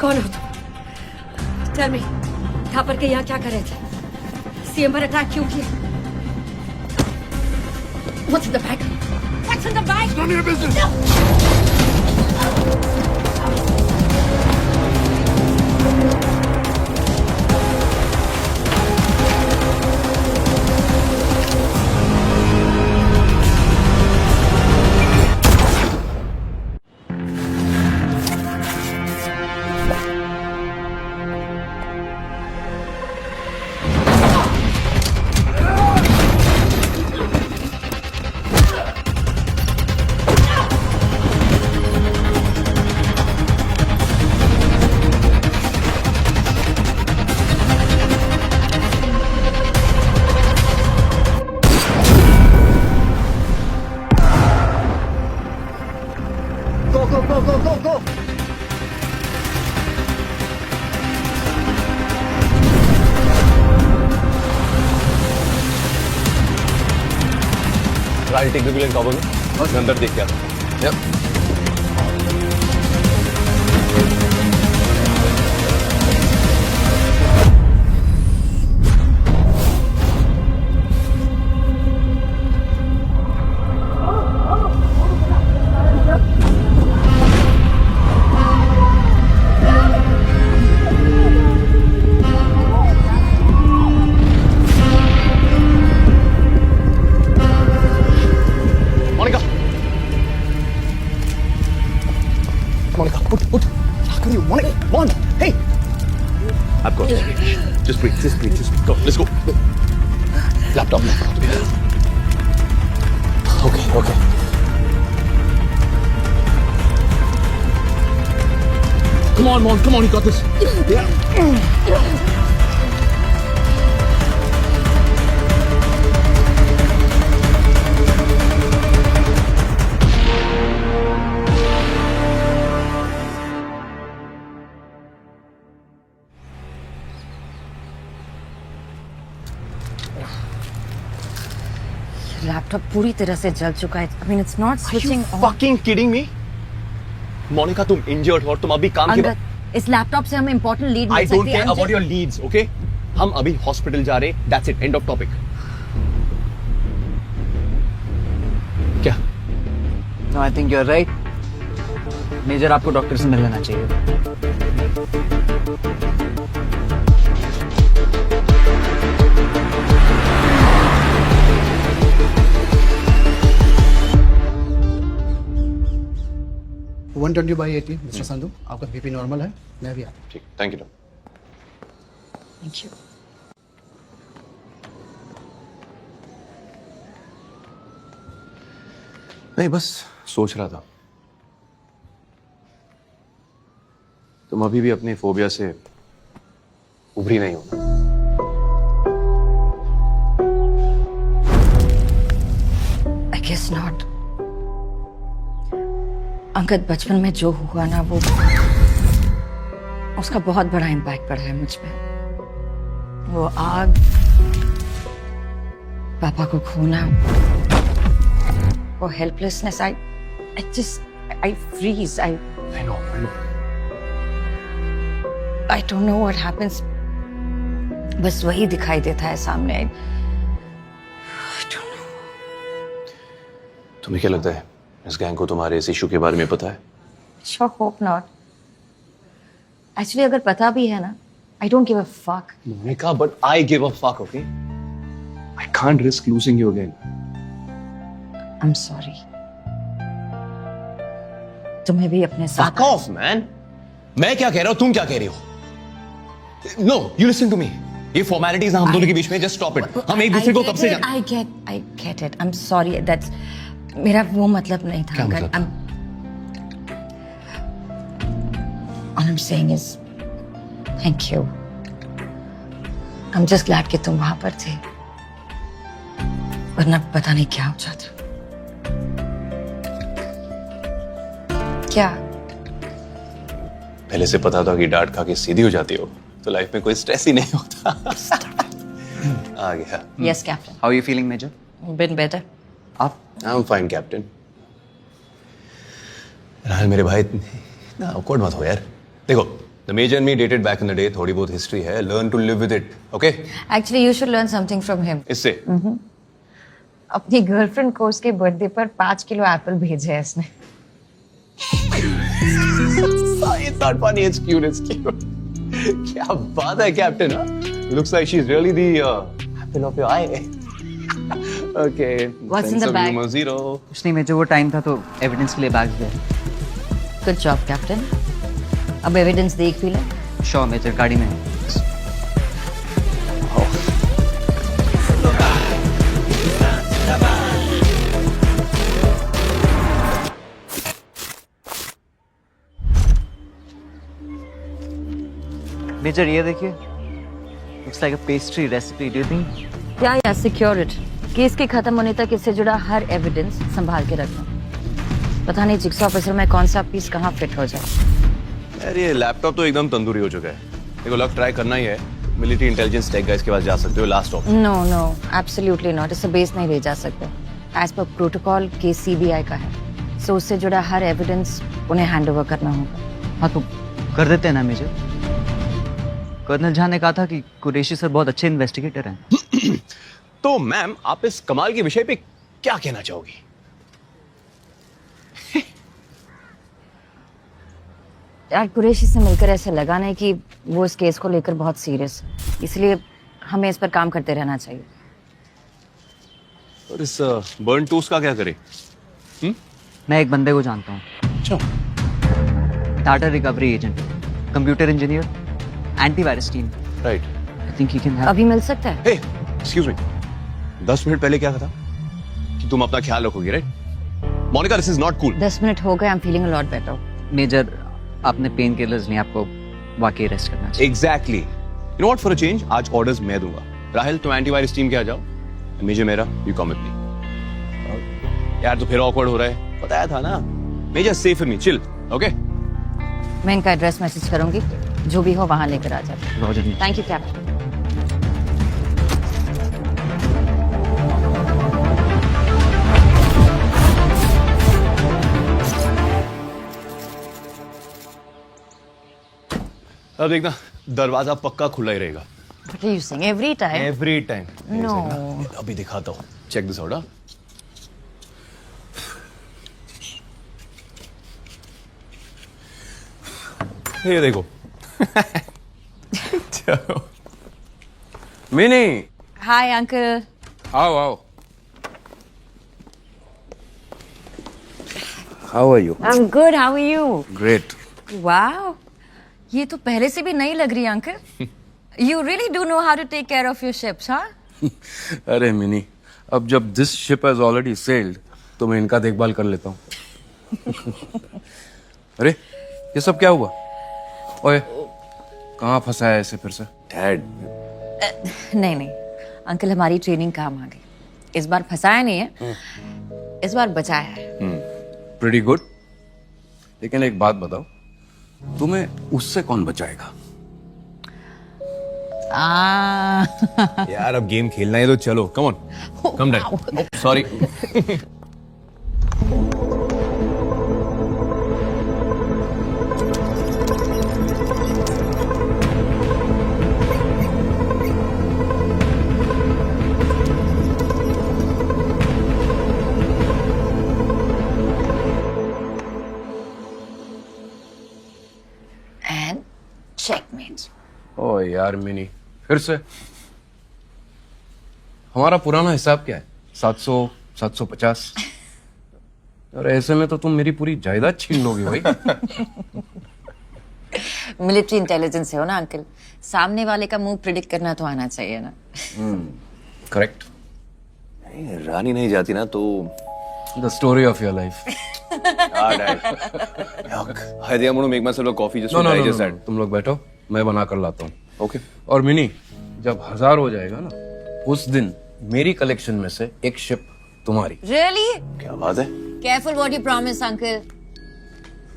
कौन हो तुम? Tell me, यहाँ पर के यहाँ क्या कर रहे थे? सीएम पर अटैक क्यों किया? What's in the bag? What's in the bag? It's none of your business. I'll take the wheel and cover me. मैं अंदर देख के आता हूँ। Yep. I've got it. Just breathe. Just breathe. Just go. Let's go. Laptop. Okay. Okay. Come on, Mon. Come on. You got this. Yeah. Laptop पूरी तरह से जल चुका है. I mean, it's not switching on. Fucking kidding me? Monika तुम इंजर्ड हो और तुम अभी काम के अंगद, इस लैपटॉप से हमें इंपॉर्टेंट लीड I मिल सकती don't है. care about your leads, okay? हम अभी हॉस्पिटल जा रहे. That's it. End of topic. क्या? No, I think you're right. Major आपको डॉक्टर से मिल लेना चाहिए. वन 120/80 मिस्टर संधू, आपका बीपी नॉर्मल है. मैं भी आता. ठीक. Thank you. Thank you. नहीं बस सोच रहा था तुम अभी भी अपनी फोबिया से उभरी नहीं हो. I guess not. अंगद, बचपन में जो हुआ ना वो उसका बहुत बड़ा इम्पैक्ट पड़ा है मुझ पे. वो आग, पापा को खोना, वो helplessness. I freeze. I know. I don't know what happens. बस वही दिखाई देता है सामने. I don't know. तुम्हें क्या लगता है इस गैंग को तुम्हारे इस इशू के बारे में पता है? Sure hope not. Actually, अगर पता भी है ना, I don't give a fuck. Monica, but I give a fuck, okay? I can't risk losing you again. I'm sorry. तुम्हें भी अपने साथ. Fuck off, man. मैं क्या कह रहा हूँ, तुम क्या कह रही हो? No, you listen to me. ये formalities हम दोनों के बीच में, just stop it. हम एक दूसरे को कब से जानते? I get it. I'm sorry. That's मेरा वो मतलब नहीं था. क्या मतलब? All I'm saying is thank you. I'm just glad कि तुम वहां पर थे. वरना पता नहीं क्या हो जाता. क्या? पहले से पता था कि डांट खा के सीधी हो जाती हो तो लाइफ में कोई स्ट्रेस ही नहीं होता. आ गया. Yes, Captain. How are you feeling, Major? Been better. आप? I'm fine, Captain. राहुल मेरे भाई इतना awkward मत हो यार. देखो, the Major and me dated back in the day. थोड़ी बहुत history है. Learn to live with it, okay? Actually, you should learn something from him. इससे? अपनी गर्लफ्रेंड को उसके बर्थडे पर 5 किलो एप्पल भेजे है इसने. It's not funny, it's cute, it's cute. क्या बात है captain. Looks like she's really the apple of your eye. Okay. What's in sense the of bag? humor zero. कुछ नहीं मेजर, वो टाइम था तो एविडेंस के लिए बैग्स दे. Good job, Captain. अब एविडेंस देख भी ले. श्योर मेजर, गाड़ी में. मेजर ये देखिए. Looks like a pastry recipe. Do you think? या सिक्योर इट. केस के खत्म होने तक इससे जुड़ा हर एविडेंस संभाल के रखना. पता नहीं जिक्सॉ ऑफिसर में कौन सा पीस कहाँ फिट हो जाए. यार ये लैपटॉप तो एकदम तंदूरी हो चुका है. देखो लग ट्राई करना ही है. मिलिट्री इंटेलिजेंस टेक गाइस के पास जा सकते हो. Last option. No absolutely not. इससे बेस नहीं ले जा सकते. As per protocol case CBI का है. सो उससे जुड़ा हर एविडेंस उन्हें हैंडओवर करना होगा. हाँ तो कर देते हैं ना मेजर. कर्नल झा ने कहा था कि कुरैशी सर बहुत अच्छे इन्वेस्टिगेटर हैं. तो मैम आप इस कमाल के विषय पे क्या कहना चाहोगी? यार कुरैशी से मिलकर ऐसे लगा नहीं कि वो इस केस को लेकर बहुत सीरियस. इसलिए हमें इस पर काम करते रहना चाहिए. और इस बर्न टूस का क्या करें? मैं एक बंदे को जानता हूँ. अच्छा. Data recovery agent, computer engineer, antivirus team. Right. I think he can help. अभी मिल सकता है. हे एक्सक्यूज मी. 10 मिनट पहले क्या था कि तुम अपना ख्याल रखोगी, right? Monica this is not cool. 10 minute हो गए. I am feeling a lot better. Major आपने पेन किलर्स नहीं, आपको वाकई रेस्ट करना चाहिए. Exactly. You know what, for a change आज ऑर्डर्स मैं दूंगा. राहुल तुम एंटीवायरस टीम के आ जाओ. मेजर मेरा, यू कम विद मी. यार तो फिर ऑकवर्ड हो रहा है. बताया था ना. Major safe with me, chill. Okay. मैं इनका एड्रेस मैसेज करूंगी. जो भी हो वहां लेकर आ जाओ. रॉजर. Thank you captain. अब देखना दरवाजा पक्का खुला ही रहेगा। What are you saying? Every time? Every time. No. अभी दिखाता हूँ, चेक दिस आउट। ये देखो। चलो मिनी। Hi, uncle. आओ आओ। How are you? I'm good. How are you? Great. Wow. ये तो पहले से भी नई लग रही है, uncle. You really do know how to take care of your ships, huh? अरे मिनी, अब जब this ship has already sailed, तो मैं इनका देखभाल कर लेता हूँ। अरे ये सब क्या हुआ? ओए कहाँ फंसा है ऐसे फिर से? डैड। नहीं नहीं, अंकल हमारी ट्रेनिंग काम आ गई। इस बार फंसाया नहीं है, इस बार बचाया है। Pretty good. लेकिन एक बात बताओ, तुम्हें उससे कौन बचाएगा? यार अब गेम खेलना है तो चलो, come on, come dad. Sorry. And checkmate. ओ यार मिनी, फिर से? हमारा पुराना हिसाब क्या है? 700, 750? और ऐसे में तो तुम मेरी पूरी जायदाद छीन लोगे भाई। मिलिट्री इंटेलिजेंस है हो ना अंकल, सामने वाले का मुंह प्रिडिक्ट करना तो आना चाहिए ना। करेक्ट। रानी नहीं जाती ना तो the story of your life. I'm gonna make myself a coffee just to digest that. तुम लोग बैठो, मैं बना कर लाता हूँ। Okay. और मिनी, जब 1000 हो जाएगा ना, उस दिन मेरी कलेक्शन में से एक शिप तुम्हारी। Really? क्या बात है? Careful what you promise, uncle.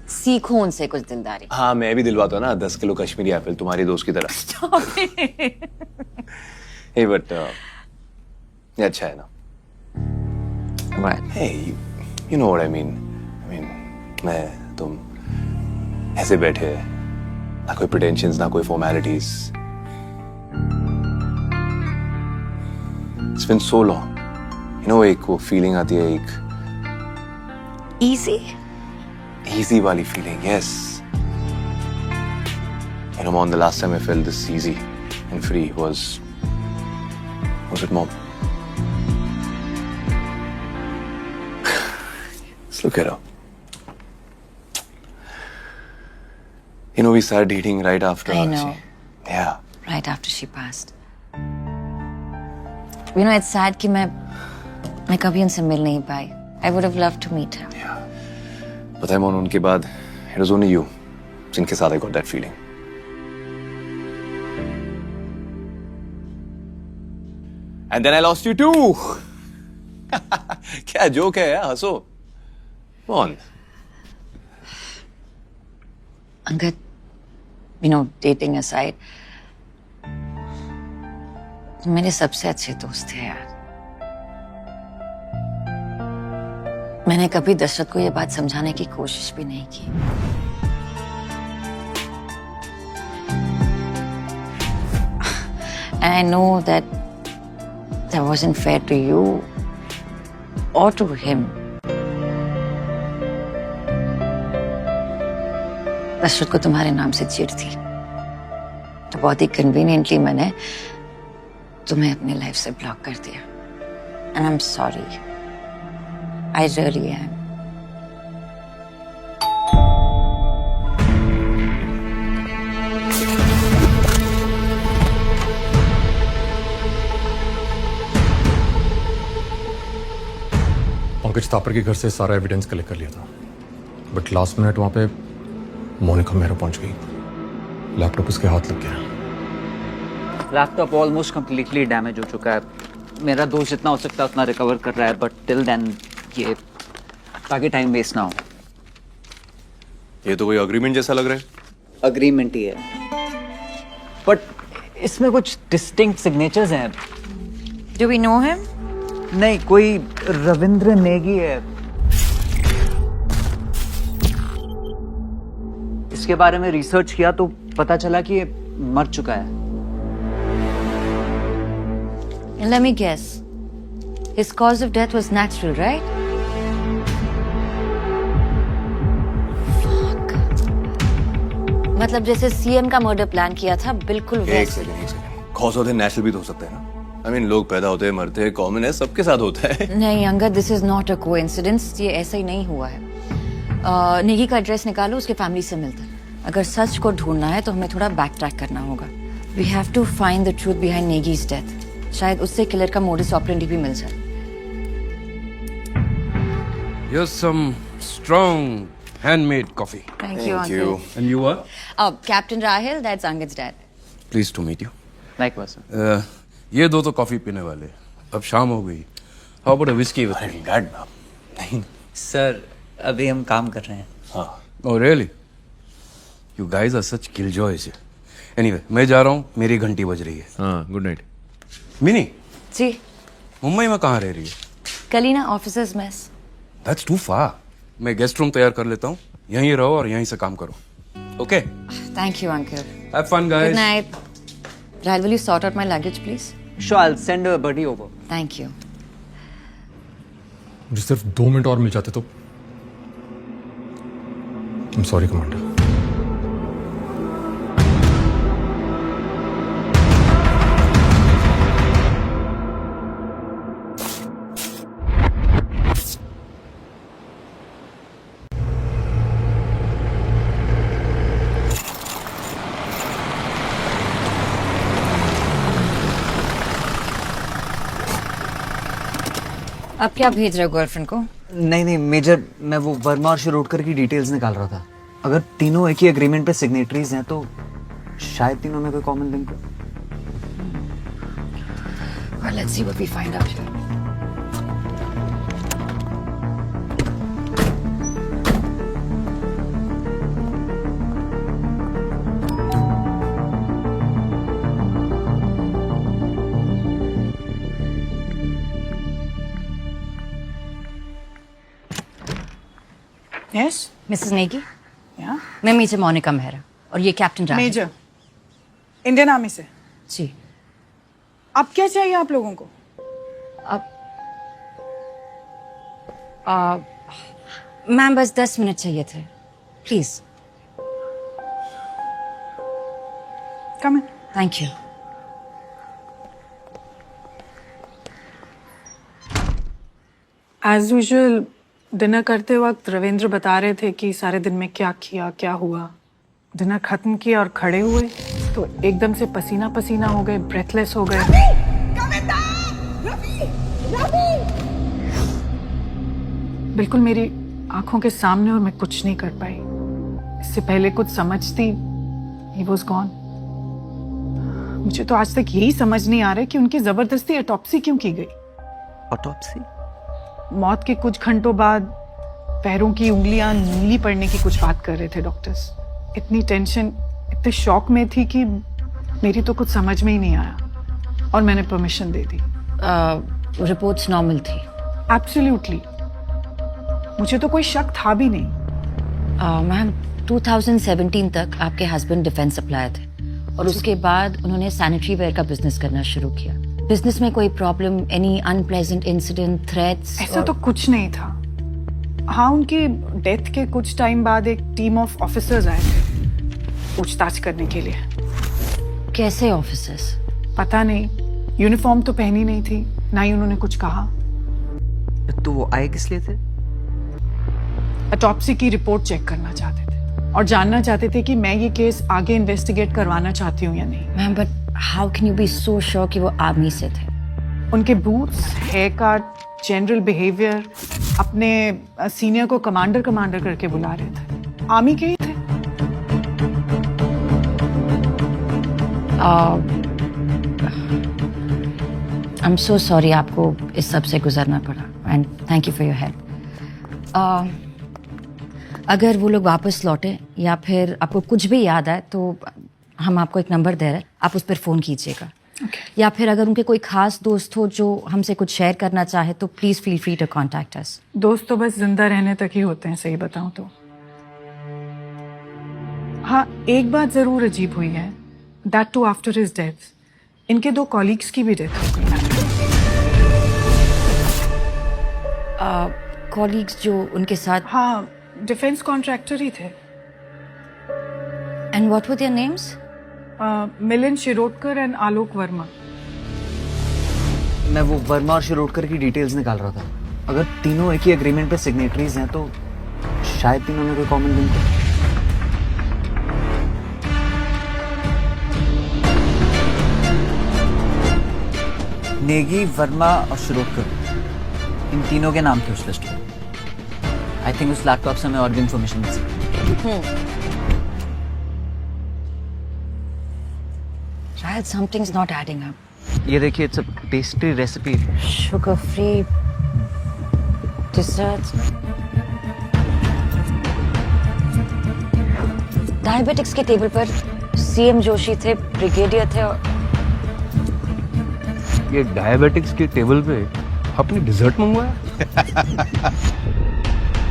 सीखो उनसे कुछ दिलदारी। हाँ मैं भी दिलवाता हूँ ना 10 किलो कश्मीरी एप्पल तुम्हारी दोस्त की तरह। Stop it. Hey, but ये अच्छा है ना? What? Hey, you know what I mean. मैं तुम ऐसे बैठे, ना कोई pretensions, ना कोई formalities. It's been so long. You know एक वो feeling आती है, एक Easy? easy वाली feeling, yes. You know, Mom, the last time I felt this easy and free was with Mom. Let's look at her. You know, we started dating right after. I know. Yeah. Right after she passed. You know, it's sad कि मैं कभी उनसे मिल नहीं पाई. I would have loved to meet her. Yeah. पता है मोन, उनके बाद it was only you जिनके साथ I got that feeling. And then I lost you too. क्या जोक है यार, हंसो. मोन. Angad, you know, dating aside, मेरे सबसे अच्छे दोस्त थे यार. मैंने कभी दशरथ को ये बात समझाने की कोशिश भी नहीं की. And I know that wasn't fair to you or to him. Dasharath को तुम्हारे नाम से चिढ़ थी, तो बहुत ही कन्वीनियंटली मैंने तुम्हें अपनी लाइफ से ब्लॉक कर दिया. And I'm sorry. I really am. Pankaj Thapar के घर से सारा एविडेंस कलेक्ट कर लिया था, बट लास्ट मिनट वहां पे मोनिका मेहरा पहुंच गई. लैपटॉप उसके हाथ लग गया. लैपटॉप ऑलमोस्ट कंप्लीटली डैमेज हो चुका है. मेरा दोस्त जितना हो सकता है उतना रिकवर कर रहा है, बट टिल देन ये ताकि टाइम वेस्ट ना हो. ये तो कोई अग्रीमेंट जैसा लग रहा है. अग्रीमेंट ही है, बट इसमें कुछ डिस्टिंक्ट सिग्नेचर्स हैं. Do we know him? नहीं, कोई रविंद्र नेगी है. उसके बारे में रिसर्च किया तो पता चला कि ये मर चुका है। And let me guess. His cause of death was natural, right? Fuck. मतलब जैसे सीएम का मर्डर प्लान किया था, बिल्कुल एक वैसे। Second cause of the natural भी तो हो सकता है ना। आई मीन लोग पैदा होते हैं, मरते हैं, कॉमन है, सबके साथ होता है। नहीं Angad, this is not a coincidence. ये ऐसा ही नहीं हुआ है। नेगी का एड्रेस निकालो, उसके फैमिली से मिलता है। अगर सच को ढूंढना है तो हमें थोड़ा बैक ट्रैक करना होगा। We have to find the truth behind Negi's death. शायद उससे किलर का मोडिस ऑपरेंडी भी मिल जाए। Here's some strong handmade coffee. Thank you, uncle. And you are? Captain Rahil, that's Angad's dad. Pleased to meet you. Likewise. ये दो तो कॉफी पीने वाले। अब शाम हो गई। How about a whiskey with me? Dad नहीं सर अभी हम काम कर रहे हैं। हाँ। Oh really? You guys are such killjoys. Anyway, मैं जा रहा हूँ, मेरी घंटी बज रही है। हाँ, गुड नाइट। मिनी, जी, मुंबई में कहाँ रह रही है? Kalina officers mess. That's too far. मैं गेस्ट रूम तैयार कर लेता हूँ, यहीं रहो और यहीं से काम करो। Okay? Thank you, uncle. Have fun, guys. Good night. Rahil, will you sort out my luggage, please? Sure, I'll send a buddy over. Thank you. मुझे सिर्फ 2 मिनट और मिल जाते तो। I'm sorry, commander. अब क्या भेज रहे हो गर्लफ्रेंड को? नहीं नहीं मेजर, मैं वो वर्मा और शिरोडकर की डिटेल्स निकाल रहा था। अगर तीनों एक ही एग्रीमेंट पे सिग्नेटरीज हैं तो शायद तीनों में कोई कॉमन लिंक हो। Well, let's see what we find out here. Yes? Mrs. Negi, Yeah? मैं मेजर मोनिका मेहरा और ये captain Rahul. Major Indian army से। जी। अब क्या चाहिए आप लोगों को? मैम बस 10 मिनट चाहिए थे, please. Come in. Thank you. As usual dinner करते वक्त रविंद्र बता रहे थे कि सारे दिन में क्या किया, क्या हुआ। डिनर खत्म किया और खड़े हुए तो एकदम से पसीना पसीना हो गए, ब्रेथलेस हो गए। बिल्कुल मेरी आंखों के सामने, और मैं कुछ नहीं कर पाई। इससे पहले कुछ समझती, he was gone। मुझे तो आज तक यही समझ नहीं आ रहा कि उनकी जबरदस्ती ऑटोप्सी क्यों की गई। ऑटोप्सी? मौत के कुछ घंटों बाद पैरों की उंगलियां नीली पड़ने की कुछ बात कर रहे थे डॉक्टर्स। इतनी टेंशन, इतने शॉक में थी कि मेरी तो कुछ समझ में ही नहीं आया और मैंने परमिशन दे दी। रिपोर्ट्स नॉर्मल थी? एब्सोल्युटली। मुझे तो कोई शक था भी नहीं। मैम 2017 तक आपके हस्बैंड डिफेंस सप्लायर थे और उसके बाद उन्होंने सैनिटरी वेयर का बिजनेस करना शुरू किया। बिजनेस में कोई problem, any unpleasant incident, threats? ऐसा तो कुछ नहीं था। हाँ, उनकी डेथ के कुछ टाइम बाद एक टीम ऑफ ऑफिसर्स आए थे पूछताछ करने के लिए। कैसे ऑफिसर्स? पता नहीं, यूनिफॉर्म तो पहनी नहीं थी, ना ही उन्होंने कुछ कहा। तो वो आए किस लिए थे? ऑटोप्सी की रिपोर्ट चेक करना चाहते थे और जानना चाहते थे कि मैं ये केस आगे इन्वेस्टिगेट करवाना चाहती हूँ या नहीं। Ma'am but how can you be so sure कि वो आर्मी से थे? उनके boots, hair cut, general behaviour, अपने सीनियर को कमांडर कमांडर करके बुला रहे थे। आर्मी के ही थे। आई एम सो सॉरी आपको इस सब से गुजरना पड़ा and thank you for your help. अगर वो लोग वापस लौटे या फिर आपको कुछ भी याद आए तो हम आपको एक नंबर दे रहे हैं, आप उस पर फ़ोन कीजिएगा। या फिर अगर उनके कोई खास दोस्त हो जो हमसे कुछ शेयर करना चाहे तो please feel free to contact us. दोस्त तो बस जिंदा रहने तक ही होते हैं, सही बताऊं तो। हाँ, एक बात जरूर अजीब हुई है, that too after his death इनके 2 कॉलीग्स की भी डेथ हो गई। कॉलीग्स जो उनके साथ? हाँ, डिफेंस कॉन्ट्रैक्टर ही थे। And what were their names? Milind Shirodkar and Alok Verma. मैं वो वर्मा और शिरोडकर की डिटेल्स निकाल रहा था। अगर तीनों एक ही एग्रीमेंट पे सिग्नेटरीज हैं तो शायद तीनों में कोई कॉमन लिंक हो। नेगी, वर्मा और शिरोडकर, इन तीनों के नाम थे उस लिस्ट में। आई थिंक उस लैपटॉप से हमें और भी इंफॉर्मेशन मिल सकती। शायद समथिंग्स नॉट एडिंग अप। ये देखिए, it's a pastry recipe. Sugar free desserts. Diabetics के टेबल पर सीएम जोशी थे, ब्रिगेडियर थे और ये डायबिटिक्स के टेबल पे अपनी डिजर्ट मंगवाया।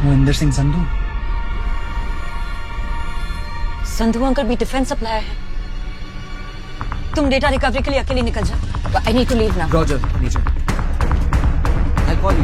मोहिंदर सिंह संधू। संधू अंकल भी डिफेंस सप्लायर है। तुम डेटा रिकवरी के लिए अकेले निकल जाओ। I need to leave now. Roger, नीचे। I call you.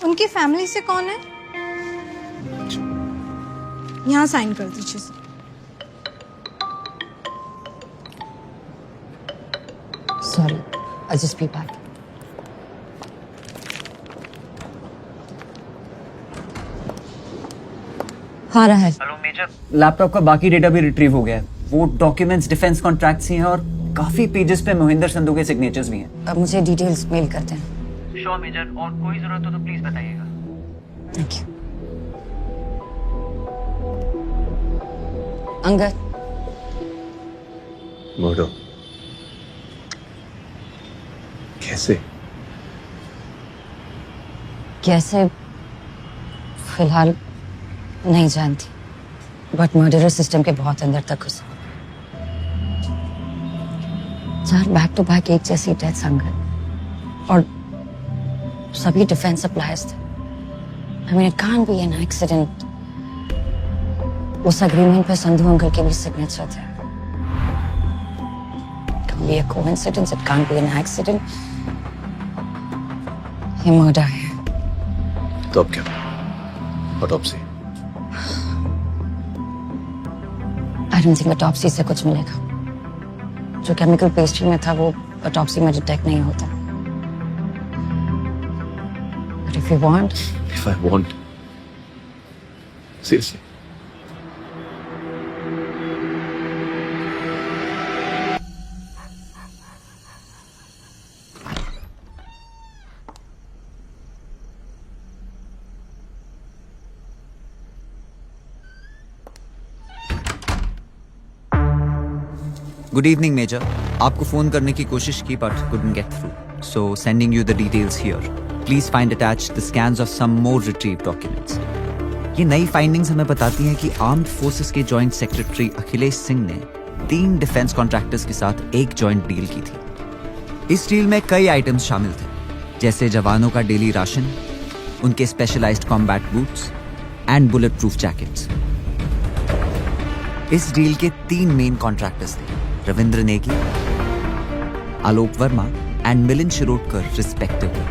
उनकी फैमिली से कौन है? यहाँ साइन कर दीजिए sir. Sorry, I'll just be back. हाँ रहा है। Hello major. लैपटॉप का बाकी डेटा भी रिट्रीव हो गया है। वो डॉक्यूमेंट्स डिफेंस कॉन्ट्रैक्ट्स ही हैं और काफी पेजेस पे मोहिंदर संधू के सिग्नेचर्स भी हैं। अब मुझे डिटेल्स मेल करते हैं। श्योर मेजर, और कोई जरूरत हो तो प्लीज बताइएगा। Thank you. अंगद। मर्डर कैसे? कैसे फिलहाल नहीं जानती, बट मर्डरर सिस्टम के बहुत अंदर तक घुसा। 4 बैक टू बैक एक जैसी डेथ संगत और सभी डिफेंस सप्लायर्स थे। I mean, it can't be an accident. उस अग्रीमेंट पे संधू अंकल के भी सिग्नेचर थे। It can't be a coincidence. It can't be an accident. ये मर्डर है। तो अब क्या? Autopsy? I don't think autopsy से कुछ मिलेगा। जो केमिकल पेस्ट्री में था वो ऑटोप्सी में डिटेक्ट नहीं होता। But if you want, If I want, seriously. Good evening, Major. आपको फोन करने की कोशिश की but couldn't get through. So sending you the details here. Please find attached the scans of some more retrieved documents. ये नई फाइंडिंग्स हमें बताती हैं कि आर्म्ड फोर्सेस के जॉइंट सेक्रेटरी अखिलेश सिंह ने 3 डिफेंस कॉन्ट्रैक्टर्स के साथ एक जॉइंट डील की थी। इस डील में कई आइटम्स शामिल थे, जैसे जवानों का डेली राशन, उनके specialized combat boots and bullet proof jackets. इस डील के 3 मेन कॉन्ट्रैक्टर्स थे, रविंद्र नेगी, आलोक वर्मा एंड मिलिंद शिरोडकर रिस्पेक्टिवली।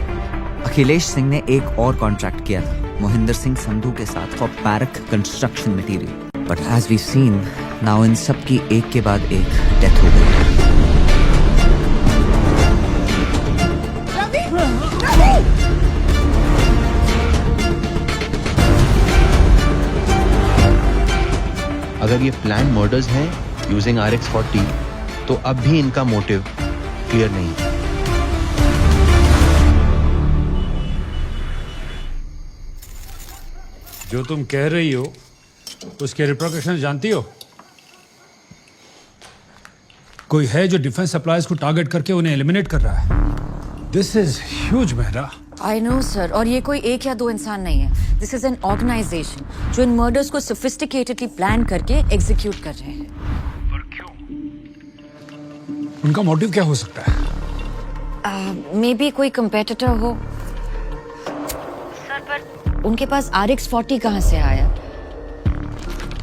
अखिलेश सिंह ने एक और कॉन्ट्रैक्ट किया था मोहिंदर सिंह संधू के साथ for barrack construction material, but as we seen now इन सब की एक के बाद एक डेथ हो गई। अगर ये प्लान मर्डर्स हैं यूजिंग RX-40 तो अब भी इनका मोटिव क्लियर नहीं है। जो तुम कह रही हो उसके रिप्रिकॉशंस जानती हो? कोई है जो डिफेंस सप्लाईज को टारगेट करके उन्हें एलिमिनेट कर रहा है। This is huge Mehra. I know sir, और ये कोई एक या 2 इंसान नहीं है। दिस इज एन ऑर्गेनाइजेशन जो इन मर्डर्स को सोफिस्टिकेटेडली प्लान करके एग्जीक्यूट कर रहे हैं। पर क्यों? उनका मोटिव क्या हो सकता है? मे बी कोई कंपेटिटर हो सर, पर उनके पास RX-40 कहाँ से आया?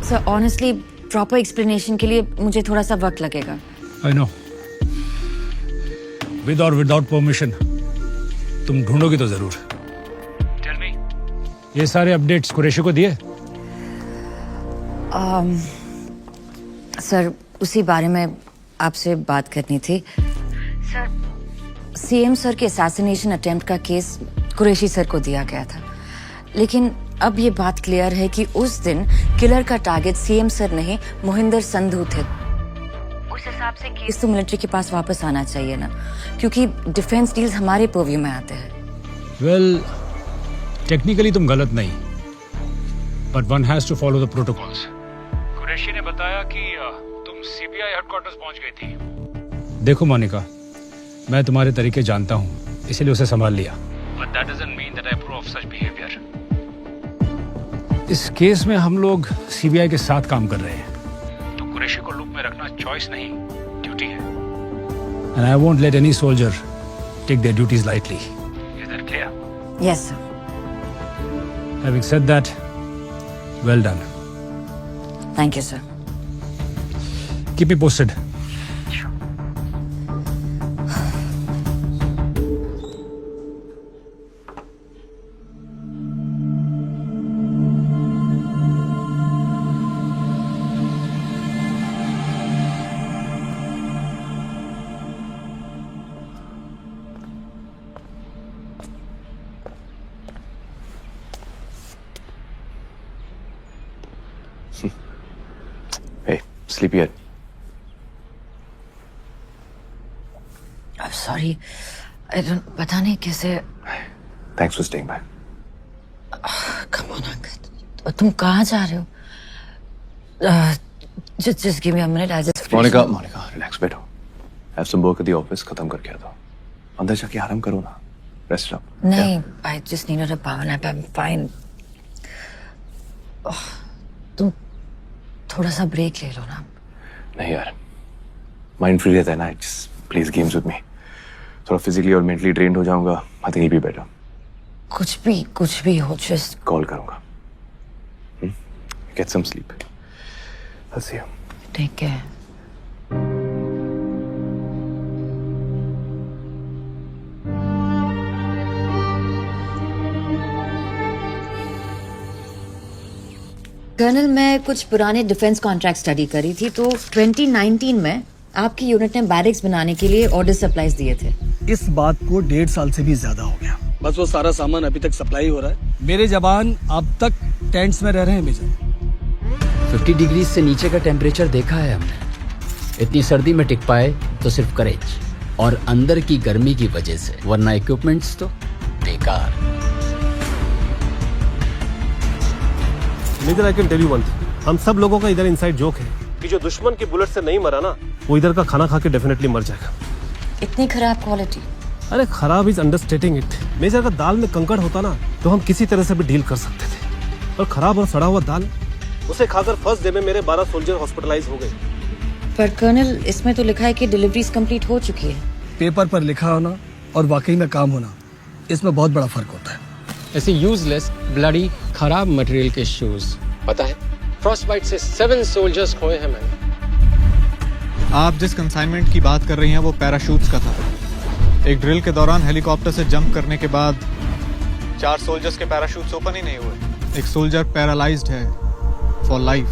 सर ऑनेस्टली प्रॉपर एक्सप्लेनेशन के लिए मुझे थोड़ा सा वक्त लगेगा। आई नो, विद और विदाउट परमिशन तुम ढूंढोगे तो जरूर। टेल मी, ये सारे अपडेट्स कुरैशी को दिए? सर उसी बारे में आपसे बात करनी थी। सर CM सर के असैसिनेशन अटेम्प्ट का केस कुरैशी सर को दिया गया था, लेकिन अब ये बात क्लियर है कि उस दिन किलर का टारगेट CM सर नहीं मोहिंदर संधू थे। उस हिसाब से केस तो मिलिट्री के पास वापस आना चाहिए ना, क्योंकि डिफेंस डील्स हमारे पर्व्यू में आते हैं। वेल, टेक्निकली तुम गलत नहीं, but one has to follow the protocols. Qureshi ने बताया कि तुम CBI हेडक्वार्टर्स पहुंच गई थी। देखो मोनिका, मैं तुम्हारे तरीके जानता हूं, इसलिए उसे संभाल लिया, but that doesn't mean that I approve of such behaviour. इस केस में हम लोग CBI के साथ काम कर रहे हैं, तो कुरैशी को लूप में रखना चॉइस नहीं, ड्यूटी है। And I won't let any soldier take their duties lightly. Is that clear? Yes sir. Having said that, well done. Thank you sir. Keep me posted. Hey, sleepy head. I'm sorry. I don't. पता नहीं कैसे. Thanks for staying back. Come on, Ankit. तुम कहाँ जा रहे हो? Just give me a minute. I just. Monica, relax, बैठो. Have some work at the office. खत्म करके आता हूँ. अंदर जाके आराम करो ना. Rest up. नहीं, I just needed a power nap. I'm fine. तुम थोड़ा सा ब्रेक ले लो ना। नहीं यार, माइंड फ्री रहता है ना। Just please games with me. थोड़ा फिजिकली और मेंटली ट्रेंड हो जाऊंगा। I think it'll be better. कुछ भी हो, just कॉल करूंगा। Get some sleep. I'll see you. take care. Colonel, मैं कुछ पुराने डिफेंस कॉन्ट्रैक्ट स्टडी करी थी, तो 2019 में आपकी यूनिट ने बैरिक्स बनाने के लिए ऑर्डर सप्लाईज दिए थे। इस बात को 1.5 साल से भी ज्यादा हो गया। बस वो सारा सामान अभी तक सप्लाई हो रहा है। मेरे जवान अब तक टेंट्स में रह रहे हैं मेजर। 50 डिग्री से नीचे का टेम्परेचर देखा है हमने। इतनी सर्दी में टिक पाए तो सिर्फ करेज और अंदर की गर्मी की वजह से, वरना इक्विपमेंट्स तो बेकार। लेकिन I can tell you one thing, हम सब लोगों का इधर इनसाइड जोक है कि जो दुश्मन की बुलेट से नहीं मरा ना, वो इधर का खाना खा के डेफिनेटली मर जाएगा। इतनी खराब क्वालिटी? अरे खराब इज अंडरस्टेटिंग इट। मेजर का दाल में कंकड़ होता ना तो हम किसी तरह से भी डील कर सकते थे, और खराब और सड़ा हुआ दाल, उसे खाकर फर्स्ट डे में मेरे 12 सोल्जर हॉस्पिटलाइज हो गए। पर कर्नल, इसमें तो लिखा है कि डिलीवरीज कंप्लीट हो चुकी है। पेपर पर लिखा होना और वाकई में काम होना, इसमें बहुत बड़ा फर्क होता है। ऐसे यूजलेस ब्लडी खराब मटेरियल के शूज, पता है फ्रॉस्ट बाइट से 7 सोल्जर्स खोए हैं मैंने। आप जिस कंसाइनमेंट की बात कर रही हैं वो पैराशूट्स का था। एक ड्रिल के दौरान हेलीकॉप्टर से जंप करने के बाद 4 सोल्जर्स के पैराशूट्स ओपन ही नहीं हुए। एक सोल्जर पैरालाइज्ड है for life.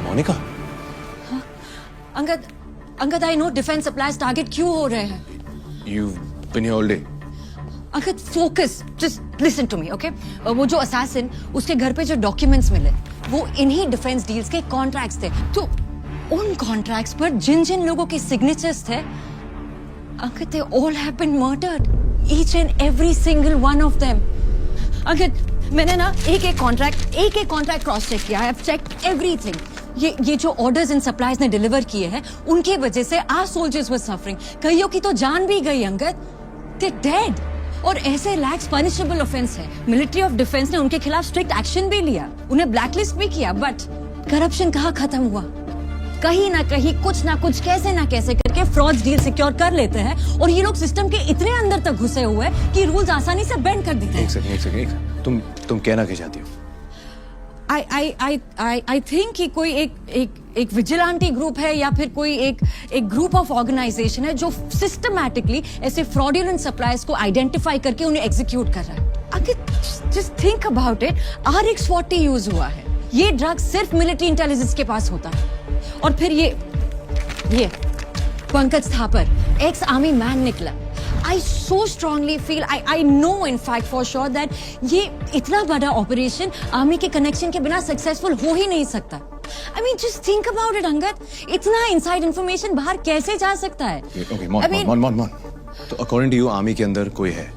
Monika, Angad, I know defence supplies target क्यों हो रहे हैं? you've been here all day. Angad, focus, just listen to me, okay? वो जो असैसिन, उसके घर पे जो डॉक्यूमेंट्स मिले वो इन्हीं डिफेंस डील्स के कॉन्ट्रैक्ट्स थे। तो उन कॉन्ट्रैक्ट्स पर जिन जिन लोगों के सिग्नेचर्स थे, Angad, they all have been murdered, each and every single one of them. Angad, मैंने ना एक एक कॉन्ट्रैक्ट क्रॉस चेक किया। I have checked everything. ये जो ऑर्डर्स एंड सप्लाईज ने डिलीवर किए हैं, उनके वजह से आवर सोल्जर्स वर सफरिंग। कईयों की तो जान भी गई अंगद, दे डेड। और ऐसे लैक्स पनिशेबल ऑफेंस है। मिलिट्री ऑफ डिफेंस ने उनके खिलाफ स्ट्रिक्ट एक्शन भी लिया, उन्हें ब्लैकलिस्ट भी किया, बट करप्शन कहाँ खत्म हुआ? कहीं ना कहीं कुछ ना कुछ कैसे ना कैसे करके फ्रॉड डील सिक्योर कर लेते हैं, और ये लोग सिस्टम के इतने अंदर तक घुसे हुए हैं कि रूल्स आसानी से बेंड कर देते हैं। एक सेकंड, तुम कहना क्या चाहती हो? I think कि कोई एक विजिलेंटी ग्रुप है या फिर कोई एक ग्रुप ऑफ ऑर्गेनाइजेशन है जो सिस्टमैटिकली ऐसे फ्रॉडुलेंट सप्लायर्स को आइडेंटिफाई करके उन्हें एग्जीक्यूट कर रहा है। अगर just think about it, RX-40 use हुआ है। ये ड्रग सिर्फ मिलिट्री इंटेलिजेंस के पास होता है। और फिर ये Pankaj Thapar, ex army man निकला। I so strongly feel, I know in fact for sure that ये इतना बड़ा ऑपरेशन आर्मी के कनेक्शन के बिना सक्सेसफुल हो ही नहीं सकता। I mean, just think about it, Angad. इतना इनसाइड इंफॉर्मेशन बाहर कैसे जा सकता है? Okay, mon. तो अकॉर्डिंग टू यू आर्मी के अंदर कोई है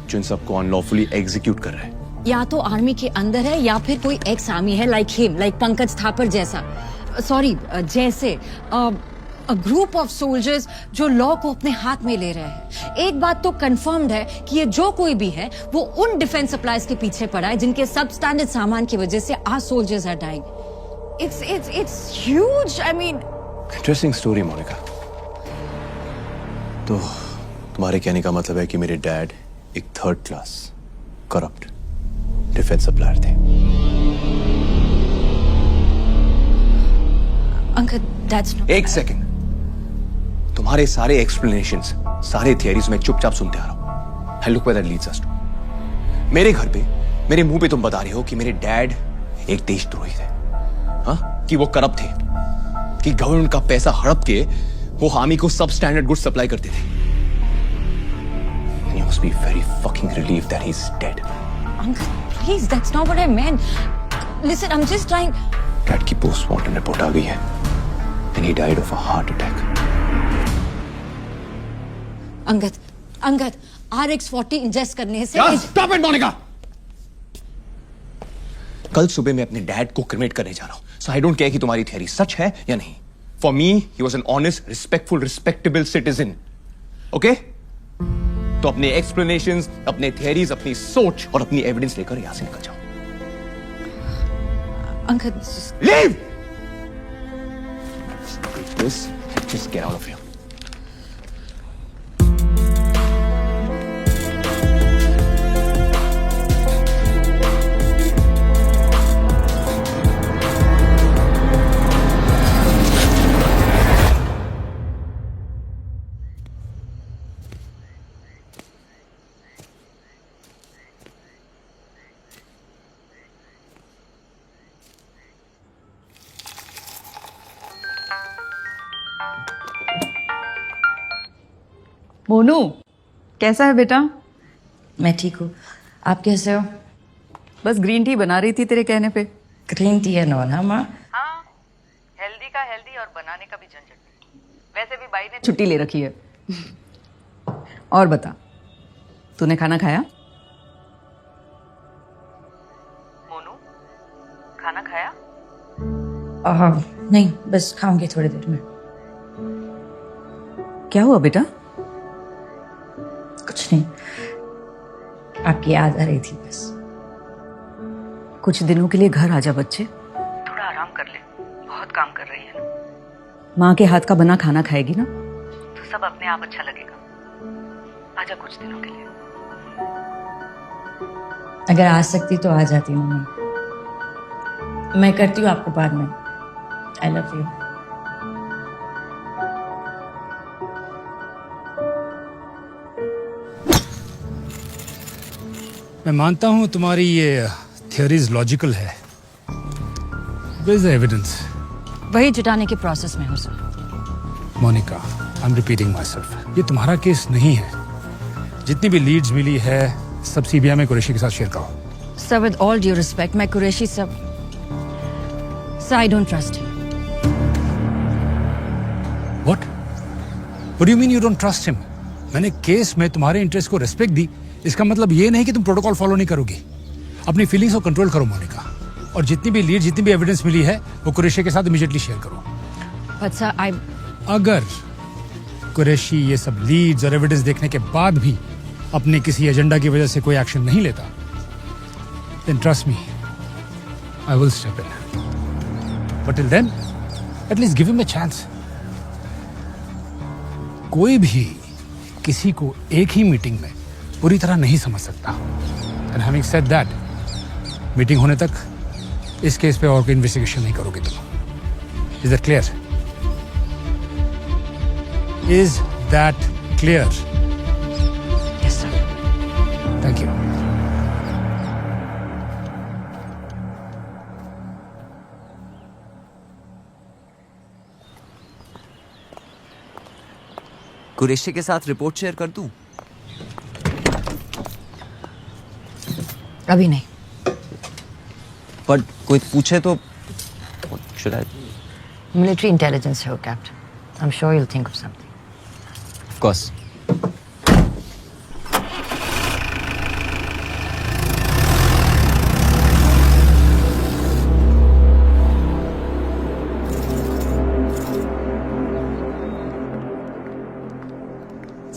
जो इन सबको अनलॉफुली एग्जीक्यूट कर रहा है? या तो आर्मी के अंदर है या फिर कोई एक्स आर्मी है, like him, like Pankaj Thapar जैसा, जैसे A group of soldiers जो लॉ को अपने हाथ में ले रहे हैं। एक बात तो कंफर्म्ड है कि ये जो कोई भी है वो उन डिफेंस सप्लाईज के पीछे पड़ा है जिनके सब स्टैंडर्ड सामान की वजह से our soldiers are dying. It's huge. I mean, interesting story Monika. तो तुम्हारे कहने का मतलब है कि मेरे डैड एक 3rd class corrupt defence supplier थे? अंकल, that's not... एक सेकंड, तुम्हारे सारे एक्सप्लेनेशंस, सारे थियरीज में चुपचाप सुनते आ रहा हूं। And look where that leads us to. मेरे घर पे मेरे मुंह पे तुम बता रहे हो कि मेरे डैड एक देशद्रोही थे, हाँ? कि वो करप्ट थे, कि गवर्नमेंट का पैसा हड़प के वो आर्मी को सब स्टैंडर्ड गुड्स सप्लाई करते थे। And you must be very fucking relieved that he's dead. Uncle, please, that's not what I meant. Listen, I'm just trying... dad की पोस्टमार्टम रिपोर्ट आ गई है and he died of a heart attack. Angad, RX-40 ingest करने से... Stop it, Monica! कल सुबह मैं अपने डैड को क्रिमेट करने जा रहा हूं, so I don't care कि तुम्हारी थियरी सच है या नहीं। For me, he was an honest, respectful, respectable citizen. Okay? तो अपने एक्सप्लेनेशंस, अपने थियरीज, अपनी सोच और अपनी एविडेंस लेकर यहां से निकल जाओ। Uncle, leave! Just get out of here. Monu, कैसा है बेटा? मैं ठीक हूँ, आप कैसे हो? बस ग्रीन टी बना रही थी तेरे कहने पे। ग्रीन टी है ना माँ? हाँ, हेल्दी हल्दी का हेल्दी और बनाने का भी झंझट। वैसे भी बाई ने छुट्टी ले रखी है। और बता, तूने खाना खाया? मोनू, खाना खाया? नहीं, बस खाऊंगी थोड़ी देर में। क्या हुआ बेटा? कुछ नहीं, आपकी याद आ रही थी बस। कुछ दिनों के लिए घर आजा बच्चे, थोड़ा आराम कर ले, बहुत काम कर रही है ना। माँ के हाथ का बना खाना खाएगी ना तो सब अपने आप अच्छा लगेगा। आजा कुछ दिनों के लिए। अगर आ सकती तो आ जाती मम्मी। मैं करती हूँ आपको बाद में। आई लव यू। मैं मानता हूं तुम्हारी ये थियोरीज लॉजिकल है। Where is the evidence? वही जुटाने के प्रोसेस में हूँ sir. Monika, I am repeating my myself तुम्हारा केस नहीं है। जितनी भी लीड्स मिली है सब सीबीआई में कुरैशी के साथ शेयर करो। Sir with all due respect, मैं कुरैशी सब I don't trust him. What? What do you mean you don't trust him? मैंने केस में तुम्हारे इंटरेस्ट को रेस्पेक्ट दी, इसका मतलब ये नहीं कि तुम प्रोटोकॉल फॉलो नहीं करोगी। अपनी फीलिंग्स को कंट्रोल करो मोनिका, और जितनी भी लीड, जितनी भी एविडेंस मिली है वो कुरैशी के साथ इमीडिएटली शेयर करो। But sir, अगर कुरैशी ये सब लीड्स और एविडेंस देखने के बाद भी अपने किसी एजेंडा की वजह से कोई एक्शन नहीं लेता, then trust me, I will step in. But till then, at least give him a chance. कोई भी किसी को एक ही मीटिंग में पूरी तरह नहीं समझ सकता। And having said that, meeting होने तक इस केस पे और कोई इन्वेस्टिगेशन नहीं करोगे तुम। Is that clear? Is that clear? Yes, sir. Thank you. Qureshi के साथ रिपोर्ट शेयर कर दूं? अभी नहीं। पर कोई पूछे तो should I? Military intelligence है वो captain. I'm sure you'll think of something. Of course.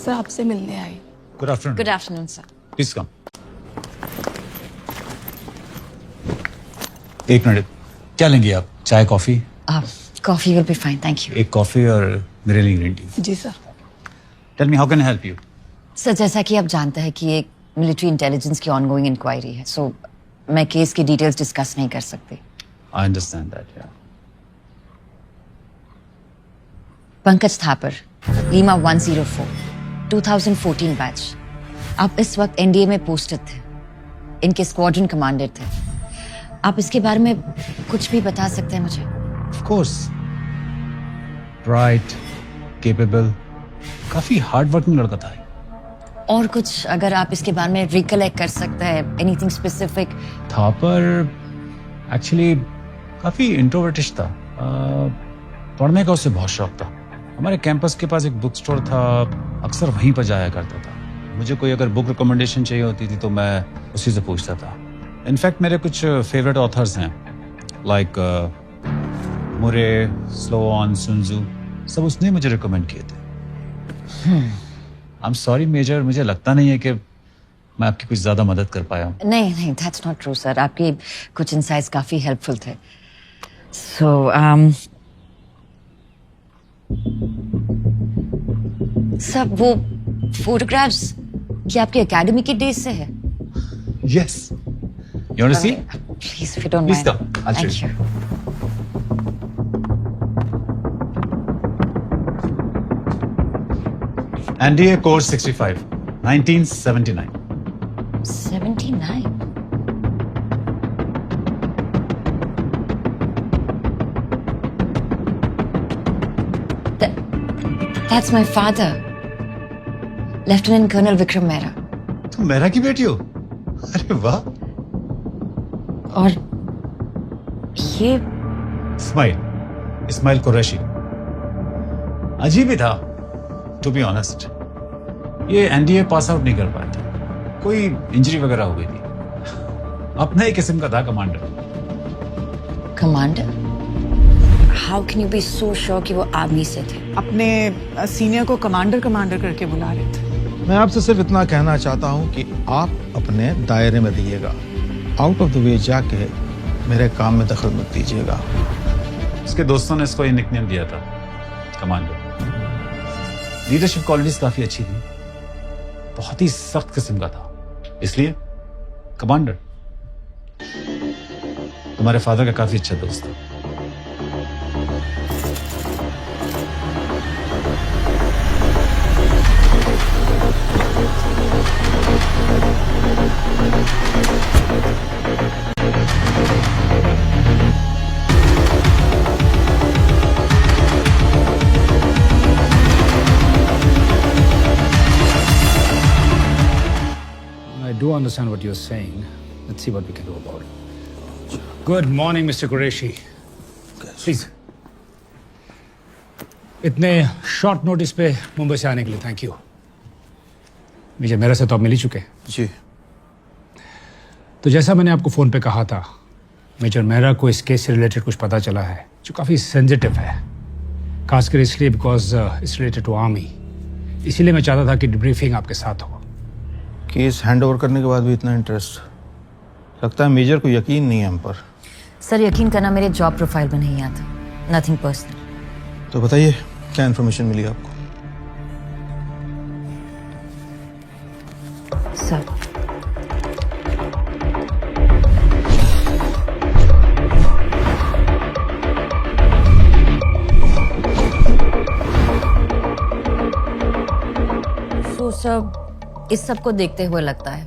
Sir आपसे मिलने आई। Good afternoon. Good afternoon, sir. Please come. एक मिनट, क्या लेंगे आप? चाय, coffee? Coffee will be fine, thank you. एक कॉफी और मेरे लिए ग्रीन टी। जी sir. Tell me, how can I help you? Sir जैसा कि आप जानते हैं कि एक मिलिट्री इंटेलिजेंस की ऑनगोइंग इंक्वायरी है, सो मैं केस की डिटेल्स डिस्कस नहीं कर सकती। आई अंडरस्टैंड दैट, या। Pankaj Thapar, Lima 104, 2014 batch. आप इस वक्त एनडीए में पोस्टेड थे, इनके स्क्वाड्रन कमांडर थे। आप इसके बारे में कुछ भी बता सकते हैं मुझे? ऑफ कोर्स, ब्राइट, केपेबल, काफी हार्ड वर्किंग लड़का था। और कुछ अगर आप इसके बारे में रिकलेक्ट कर सकते हैं, एनीथिंग स्पेसिफिक? थापर एक्चुअली काफी इंट्रोवर्टिश था। पढ़ने का उसे बहुत शौक था। हमारे कैंपस के पास एक बुक स्टोर था, अक्सर वहीं पर जाया करता था। मुझे कोई अगर बुक रिकमेंडेशन चाहिए होती थी तो मैं उसी से पूछता था। इनफैक्ट मेरे कुछ फेवरेट ऑथर्स हैं, लाइक मुरे, स्लोआन, सुनजू, सब उसने मुझे रिकमेंड किए थे। आई एम सॉरी मेजर, मुझे लगता नहीं है कि मैं आपकी कुछ ज्यादा मदद कर पाया हूँ। नहीं, दैट्स नॉट ट्रू सर। आपके कुछ इनसाइट्स काफी हेल्पफुल थे। सो सब वो फोटोग्राफ्स क्या आपके एकेडमी के डेज से है? Yes, you want to see? Please if you don't Please mind. come, I'll show thank you. NDA course 65, 1979. 79? That's my father, Lieutenant Colonel Vikram Mehra. तुम मेहरा की बेटी हो? अरे वाह। और ये स्माइल, इस्माइल कुरैशी। अजीब ही था, टू बी ऑनेस्ट। ये एनडीए पास आउट नहीं कर पाया था, कोई इंजरी वगैरह हो गई थी। अपना ही किस्म का था commander. Commander? How can you be so sure कि वो आर्मी से थे? अपने सीनियर को कमांडर कमांडर करके बुला रहे थे। मैं आपसे सिर्फ इतना कहना चाहता हूं कि आप अपने दायरे में रहिएगा, आउट ऑफ द वे जाके मेरे काम में दखल मत दीजिएगा। उसके दोस्तों ने इसको ये निकनेम दिया था, कमांडर। लीडरशिप क्वालिटीज काफी अच्छी थी, बहुत ही सख्त किस्म का था, इसलिए कमांडर। तुम्हारे फादर का काफी अच्छा दोस्त था। I do understand what you're saying. Let's see what we can do about it. Good morning, Mr. Qureshi. Please. इतने शॉर्ट नोटिस पे मुंबई से आने के लिए थैंक यू। मेजर मेरा से तो आप मिल ही चुके हैं। जी। तो जैसा मैंने आपको फ़ोन पे कहा था, मेजर मेहरा को इस केस से रिलेटेड कुछ पता चला है जो काफ़ी सेंसिटिव है, खासकर इसलिए because it's related to army. इसीलिए मैं चाहता था कि डिब्रीफिंग आपके साथ हो। केस हैंड ओवर करने के बाद भी इतना इंटरेस्ट? लगता है मेजर को यकीन नहीं है हम पर। सर, यकीन करना मेरे जॉब प्रोफाइल में नहीं आता। Nothing personal. तो बताइए क्या इन्फॉर्मेशन मिली आपको? सर, तो सर, इस सब को देखते हुए लगता है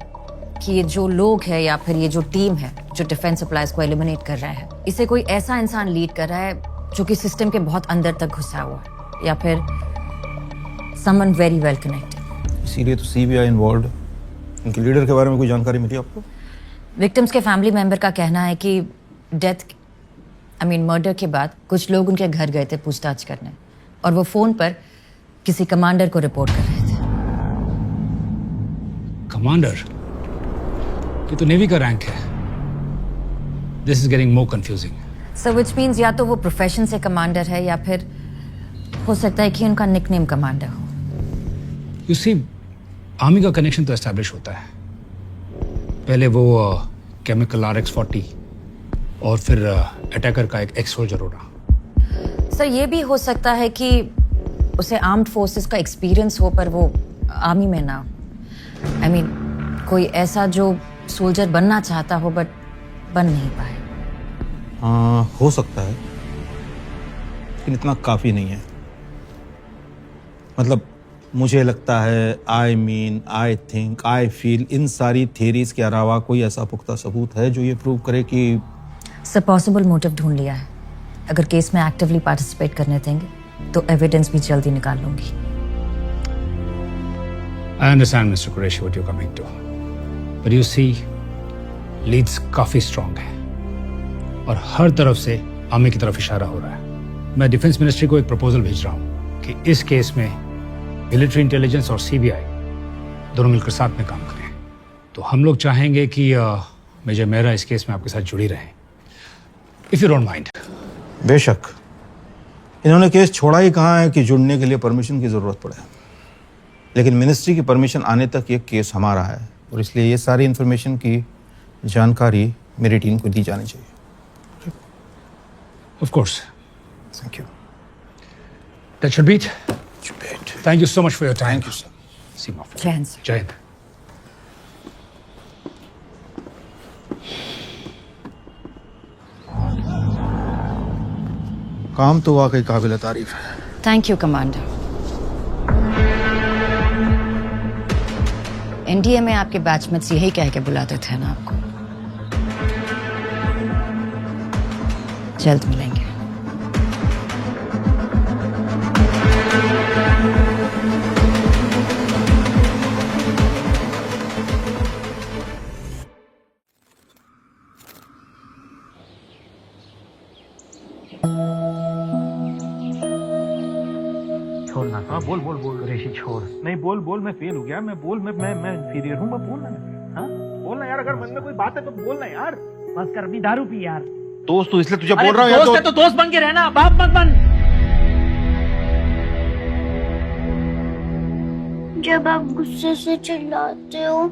कि ये जो लोग हैं या फिर ये जो टीम है जो डिफेंस सप्लाईज को एलिमिनेट कर रहा है, इसे कोई ऐसा इंसान लीड कर रहा है जो कि सिस्टम के बहुत अंदर तक घुसा हुआ है, या फिर समवन वेरी वेल कनेक्टेड। इसीलिए तो सीबीआई इन्वॉल्व। इनके लीडर के बारे में कोई जानकारी मिली आपको? विक्टिम्स के फैमिली मेंबर का कहना है कि मर्डर के बाद कुछ लोग उनके घर गए थे पूछताछ करने, और वो फोन पर किसी कमांडर को रिपोर्ट कर रहे थे। कमांडर? ये तो नेवी का रैंक है। This is getting more confusing. So which means या तो वो प्रोफेशन से कमांडर है या फिर हो सकता है कि उनका निकनेम कमांडर हो। यू सी, आर्मी का कनेक्शन तो एस्टैब्लिश होता है। पहले वो केमिकल RX-40 और फिर अटैकर का एक एक्स सोल्जर होना। सर, ये भी हो सकता है कि उसे आर्म्ड फोर्सेस का एक्सपीरियंस हो पर वो आर्मी में ना हो। कोई ऐसा जो सोल्जर बनना चाहता हो बट बन नहीं पाए। हो सकता है, लेकिन इतना काफी नहीं है। मतलब मुझे लगता है, आई थिंक, आई फील, इन सारी थियरीज के अलावा कोई ऐसा पुख्ता सबूत है जो ये प्रूव करे कि सर पॉसिबल मोटिव ढूंढ लिया है। अगर केस में एक्टिवली पार्टिसिपेट करने देंगे तो एविडेंस भी जल्दी निकाल लूंगी। I understand, Mr. Qureshi, what you're coming to. But you see, leads काफी स्ट्रांग है और हर तरफ से आर्मी की तरफ इशारा हो रहा है। मैं डिफेंस मिनिस्ट्री को एक प्रपोजल भेज रहा हूँ कि इस केस में मिलिट्री इंटेलिजेंस और सीबीआई दोनों मिलकर साथ में काम करें। तो हम लोग चाहेंगे कि मेजर मेहरा इस केस में आपके साथ जुड़ी रहें, इफ यू डोंट माइंड। बेशक। इन्होंने केस छोड़ा ही कहाँ है कि जुड़ने के लिए परमिशन की जरूरत पड़े, लेकिन मिनिस्ट्री की परमिशन आने तक ये केस हमारा है और इसलिए ये सारी इंफॉर्मेशन की जानकारी मेरी टीम को दी जानी चाहिए। Of course. Thank you. That should be it. Thank you so much for your time. Thank you sir. Seema. जय हिंद सर। जय हिंद। काम तो वाकई काबिल तारीफ है। Thank you commander. एनडीए में आपके बैचमेट्स यही कह के बुलाते थे ना आपको। जल्द मिलेंगे। छोड़ना। हाँ बोल बोल बोल ऋषि छोड़। नहीं बोल बोल, मैं फेल हो गया, मैं बोल, मैं इंफीरियर हूँ, मैं बोलना। हाँ बोलना यार, अगर मन में कोई बात है तो बोलना यार। बस कर, अभी दारू पी यार। दोस्त तो इसलिए तुझे बोल रहा हूँ यार। दोस्त है तो दोस्त बन के रहना, बाप मत बन। जब आप गुस्से से चिल्लाते हो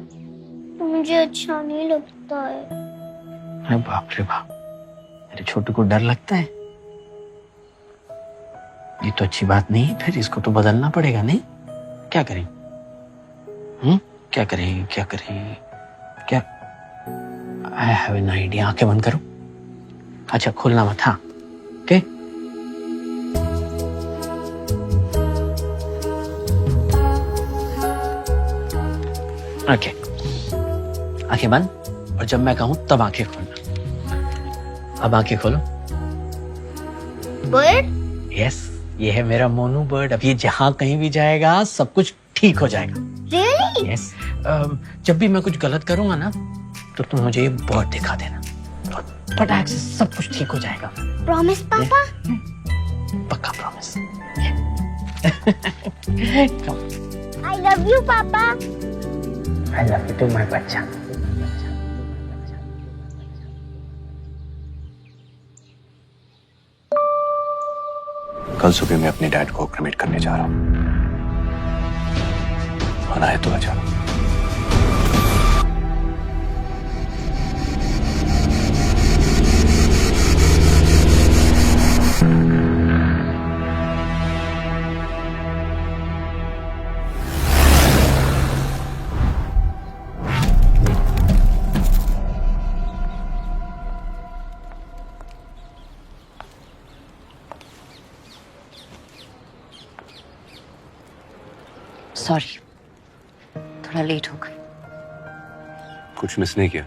तो मुझे अच्छा नहीं लगता है। अरे बाप रे बाप, मेरे छोटू को डर लगता है। ये तो अच्छी बात नहीं, फिर इसको तो बदलना पड़ेगा। नहीं क्या करें? क्या करें क्या करें क्या? I have an idea. आंखें बंद करो। अच्छा खोलना मत। हाँ ओके। ओके आंखें बंद, और जब मैं कहूं तब आंखें खोलना। अब आंखें खोलो। बर्ड? यस, ये है मेरा मोनू बर्ड। अब ये जहां कहीं भी जाएगा सब कुछ ठीक हो जाएगा। Really? यस। जब भी मैं कुछ गलत करूंगा ना तो तुम मुझे ये बर्ड दिखा देना, फटाक से सब कुछ ठीक हो जाएगा। प्रॉमिस पापा? पक्का प्रॉमिस। आई लव यू पापा। I love you too my बच्चा। कल सुबह मैं अपने डैड को क्रिमेट करने जा रहा हूँ। आना है तो आजा। सॉरी, थोड़ा लेट हो गई। कुछ मिस नहीं किया,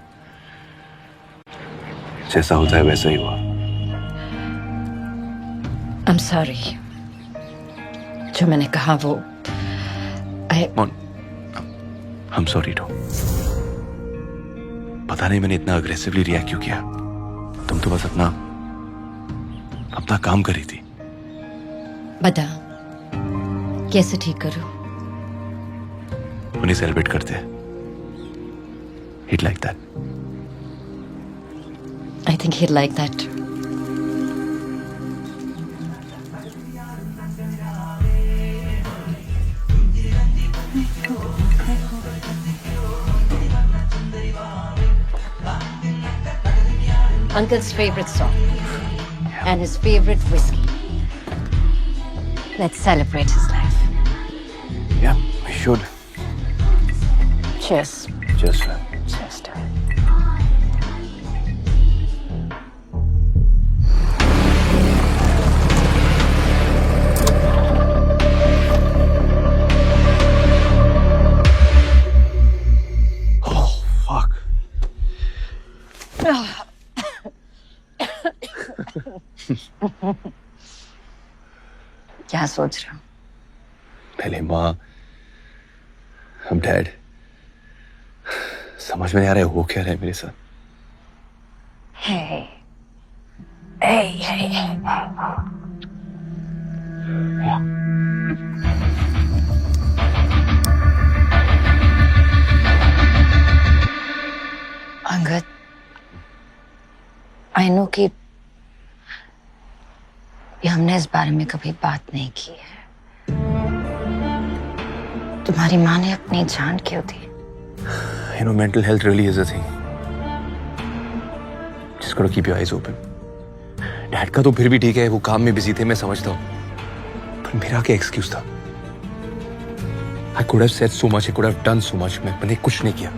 जैसा होता है वैसा ही हुआ। I'm sorry। जो मैंने कहा वो I'm sorry too। पता नहीं मैंने इतना अग्रेसिवली रिएक्ट क्यों किया। तुम तो बस अपना काम कर रही थी। बता कैसे ठीक करूं? उन्हें सेलिब्रेट करते हैं। He'd like that। I think he'd like that। Uncle's favorite song and his favorite whiskey. Let's celebrate his life. Yeah, we should। Cheers। Cheers, man। Cheers to it। Oh, fuck। क्या सोच रहा हूँ? पहले माँ, अब डैड। समझ में नहीं आ रहा है हो क्या रहा है मेरे साथ। Hey। Hey, hey, hey। Angad, I know कि हमने इस बारे में कभी बात नहीं की है। तुम्हारी माँ ने अपनी जान क्यों दी? You know, mental health really is a thing। Just gotta keep your eyes open। Dad का तो फिर भी ठीक है, वो काम में बिजी थे, मैं समझता हूँ। पर मेरा क्या एक्सक्यूज था? I could have said so much, I could have done so much। मैंने कुछ नहीं किया,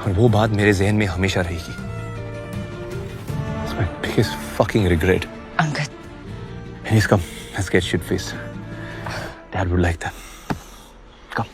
और वो बात मेरे जहन में हमेशा रहेगी। It's my biggest fucking regret। Angad. And he's come, let's get shit faced। Dad would like that। Come।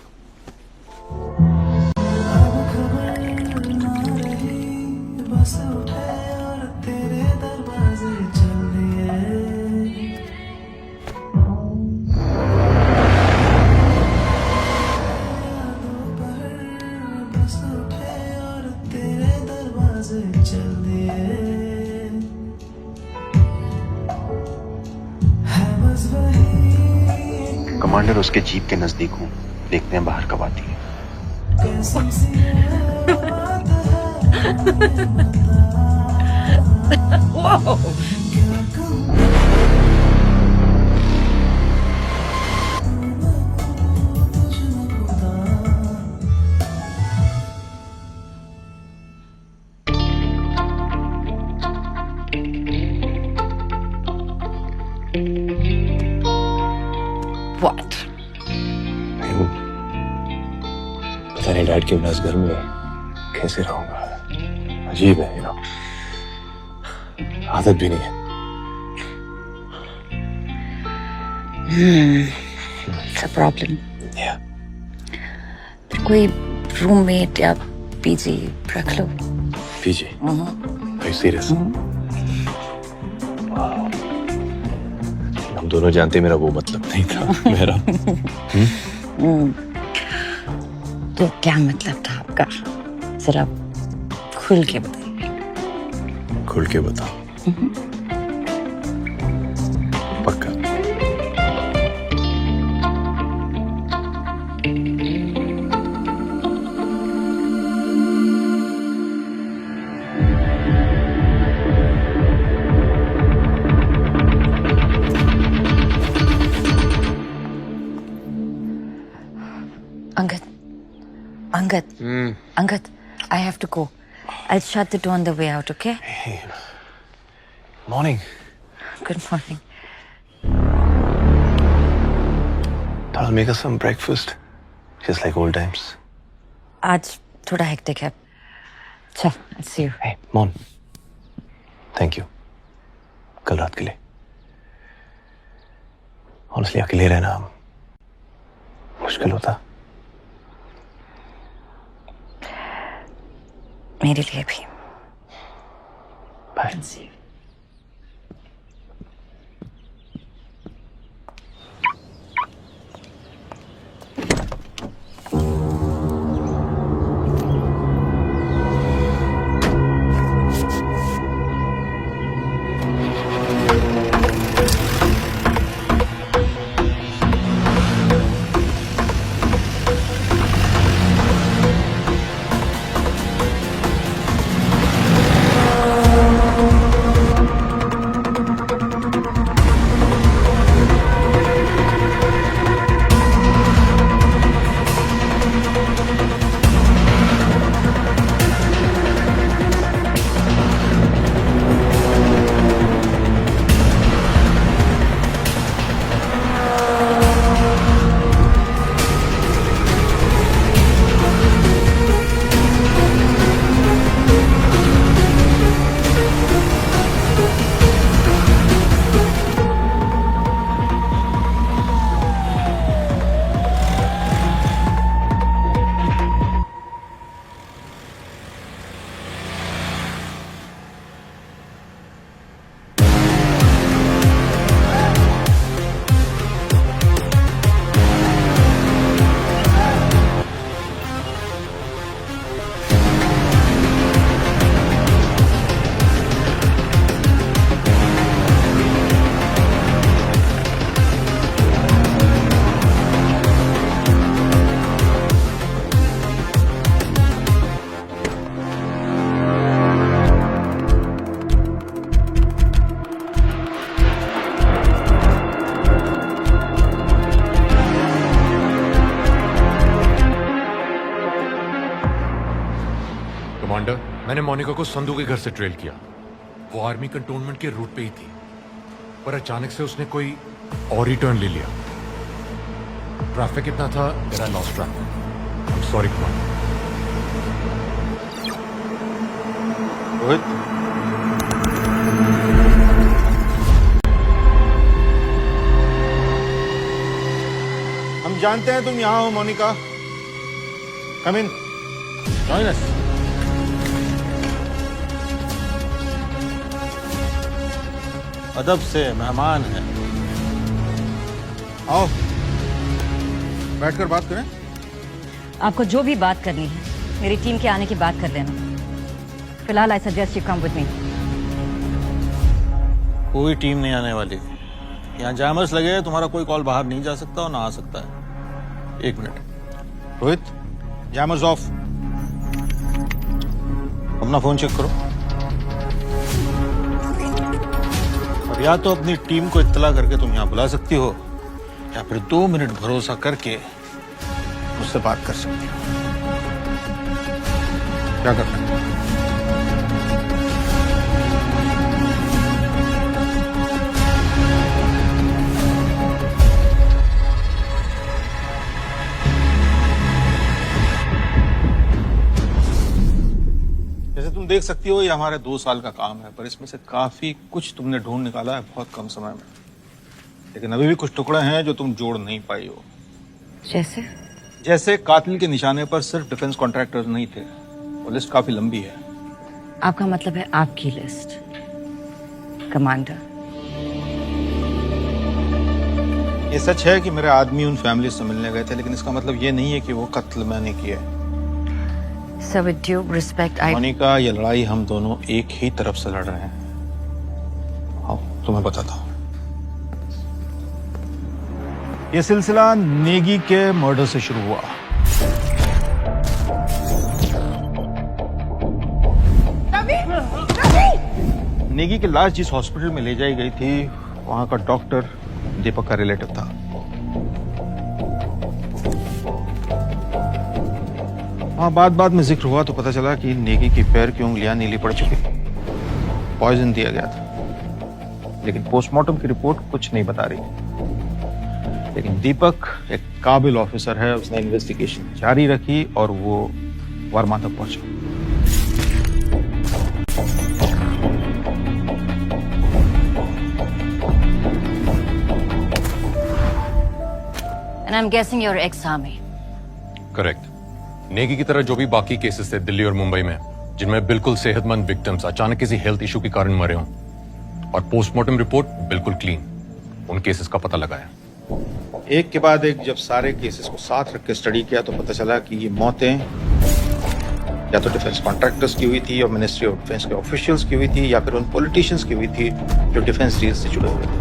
Commander उसके जीप के नजदीक हूँ, देखते हैं बाहर कब आती है। What? पता नहीं डैड के बिना इस घर में कैसे रहूंगा। अजीब है, आदत भी नहीं है। It's a problem. फिर कोई रूममेट या पीजी रख लो। पीजी? Are you serious? हम दोनों जानते मेरा वो मतलब नहीं था। मेरा तो क्या मतलब था आपका? जरा खुल के बताइए। खुल के बताओ। पक्का। Angad, I have to go. I'll shut the door on the way out, okay? Hey, morning. Good morning. Thought I'll make us some breakfast, just like old times. आज थोड़ा hectic है. चल, I'll see you. Hey, Mon. Thank you. कल रात के लिए. Honestly, अकेले रहना मुश्किल होता. मेरे लिए भी। Bye. कमांडर, मैंने मोनिका को संधू के घर से ट्रेल किया। वो आर्मी कंटोनमेंट के रूट पे ही थी, पर अचानक से उसने कोई और ही टर्न ले लिया। ट्रैफिक इतना था that I lost track. I'm sorry, commander. Rohit, हम जानते हैं तुम यहां हो मोनिका। कम इन, जॉइन अस। अदब से, मेहमान है। आओ, बैठकर बात करें। आपको जो भी बात करनी है मेरी टीम के आने की बात कर लेना। फिलहाल I suggest you come with me. कोई टीम नहीं आने वाली। यहाँ जैमर्स लगे, तुम्हारा कोई कॉल बाहर नहीं जा सकता और ना आ सकता है। 1 मिनट रोहित, जैमर्स ऑफ। अपना फोन चेक करो और या तो अपनी टीम को इत्तला करके तुम यहाँ बुला सकती हो या फिर 2 मिनट भरोसा करके मुझसे बात कर सकती हो। क्या करना है? जैसे तुम देख सकती हो ये हमारे 2 साल का काम है, पर इसमें से काफी कुछ तुमने ढूंढ निकाला है बहुत कम समय में। लेकिन अभी भी कुछ टुकड़े हैं जो तुम जोड़ नहीं पाई हो। जैसे कातिल के निशाने पर सिर्फ डिफेंस कॉन्ट्रैक्टर्स नहीं थे, वो लिस्ट काफी लंबी है। आपका मतलब है आपकी लिस्ट, कमांडर? ये सच है कि मेरे आदमी उन फैमिली से मिलने गए थे, लेकिन इसका मतलब ये नहीं है कि वो कत्ल मैंने किया है। Sir, with due respect, Monika, ये लड़ाई हम दोनों एक ही तरफ से लड़ रहे हैं। आओ तुम्हें बताता हूँ। ये सिलसिला नेगी के मर्डर से शुरू हुआ। नेगी की लाश जिस हॉस्पिटल में ले जाई गई थी, वहां का डॉक्टर दीपक का रिलेटिव था। वहां बात में जिक्र हुआ तो पता चला कि नेगी की पैर की उंगलियां नीली पड़ चुकी, पॉइजन दिया गया था। लेकिन पोस्टमार्टम की रिपोर्ट कुछ नहीं बता रही। लेकिन दीपक एक काबिल ऑफिसर है, उसने इन्वेस्टिगेशन जारी रखी और वो वर्मा तक पहुंचा। And I'm guessing you're ex-army. Correct. Negi की तरह जो भी बाकी केसेस थे दिल्ली और मुंबई में, जिनमें बिल्कुल सेहतमंद विक्टिम्स अचानक किसी हेल्थ इशू के कारण मरे हों, और पोस्टमार्टम रिपोर्ट बिल्कुल क्लीन, उन केसेस का पता लगाया। एक के बाद एक जब सारे केसेस को साथ रख के स्टडी किया तो पता चला कि ये मौतें या तो डिफेंस कॉन्ट्रैक्टर्स की हुई थी, या मिनिस्ट्री ऑफ डिफेंस के ऑफिशियल्स की हुई थी, या फिर उन पॉलिटिशियंस की हुई थी जो डिफेंस डील से जुड़े हुए थे।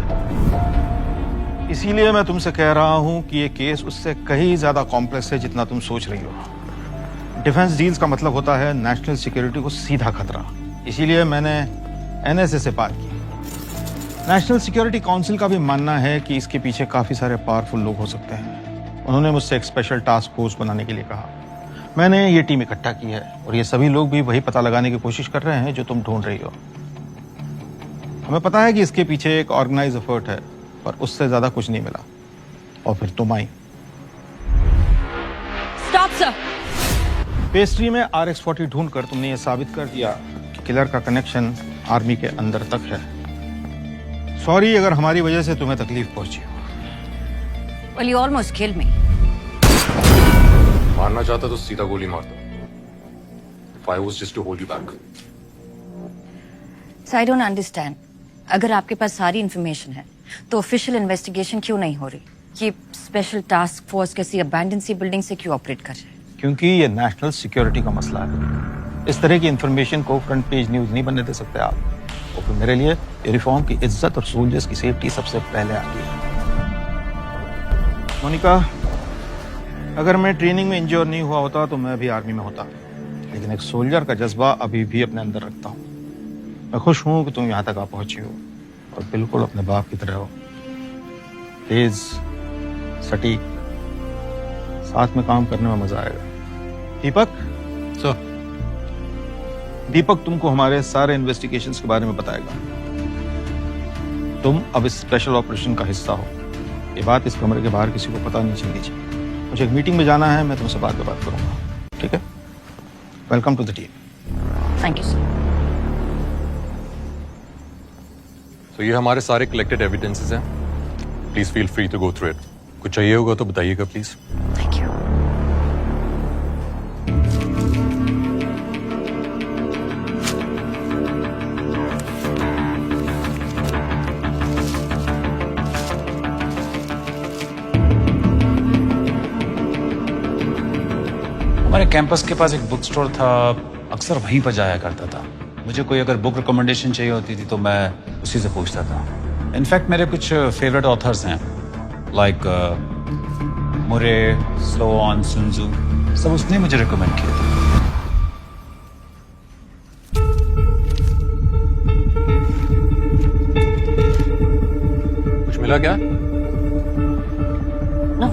इसीलिए मैं तुमसे कह रहा हूं कि ये केस उससे कहीं ज्यादा कॉम्प्लेक्स है जितना तुम सोच रही हो। डिफेंस डील्स का मतलब होता है नेशनल सिक्योरिटी को सीधा खतरा। इसीलिए मैंने एनएसए से बात की। नेशनल सिक्योरिटी काउंसिल का भी मानना है कि इसके पीछे काफी सारे पावरफुल लोग हो सकते हैं। उन्होंने मुझसे एक स्पेशल टास्क फोर्स बनाने के लिए कहा। मैंने ये टीम इकट्ठा की है और ये सभी लोग भी वही पता लगाने की कोशिश कर रहे हैं जो तुम ढूंढ रही हो। हमें पता है कि इसके पीछे एक ऑर्गेनाइज एफर्ट है, पर उससे ज्यादा कुछ नहीं मिला। और फिर तुम आई। Stop, sir. पेस्ट्री में RX-40 ढूंढकर तुमने ये साबित कर दिया कि किलर का कनेक्शन आर्मी के अंदर तक है। सॉरी अगर हमारी वजह से तुम्हें तकलीफ पहुंची हो। Well, you almost killed me. मारना चाहता तो सीधा गोली मारता। If I was just to hold you back. So I don't understand. अगर आपके पास सारी इंफॉर्मेशन है तो ऑफिशियल इन्वेस्टिगेशन क्यों नहीं हो रही? ये स्पेशल टास्क फोर्स किसी अबैंडन सी बिल्डिंग से क्यों ऑपरेट कर रहे हैं? क्योंकि ये नेशनल सिक्योरिटी का मसला है। इस तरह की इंफॉर्मेशन को फ्रंट पेज न्यूज नहीं बनने दे सकते आप। और फिर मेरे लिए यूनिफॉर्म की इज्जत और सोल्जर्स की सेफ्टी सबसे पहले आती है। मोनिका, अगर मैं ट्रेनिंग में इंजोर नहीं हुआ होता तो मैं भी आर्मी में होता, लेकिन एक सोल्जर का जज्बा अभी भी अपने अंदर रखता हूँ। मैं खुश हूँ कि तुम यहाँ तक आ पहुंची हो और बिल्कुल अपने बाप की तरह हो। तेज, सटीक, साथ में काम करने में मजा आएगा। दीपक सर, दीपक तुमको हमारे सारे इन्वेस्टिगेशंस के बारे में बताएगा। तुम अब इस स्पेशल ऑपरेशन का हिस्सा हो। ये बात इस कमरे के बाहर किसी को पता नहीं चलनी चाहिए। मुझे एक मीटिंग में जाना है, मैं तुमसे बाद में बात करूंगा, ठीक है? Welcome to the team. Thank you sir. तो ये हमारे सारे कलेक्टेड एविडेंसेस हैं। Please feel free to go through it. कुछ चाहिए होगा तो बताइएगा प्लीज। Thank you. हमारे कैंपस के पास एक बुक स्टोर था, अक्सर वहीं पर जाया करता था। मुझे कोई अगर बुक रिकमेंडेशन चाहिए होती थी तो मैं उसी से पूछता था। इनफैक्ट मेरे कुछ फेवरेट ऑथर्स हैं लाइक मुरे, स्लोआन, सुनजू, सब उसने मुझे रिकमेंड किए थे। कुछ मिला क्या? No.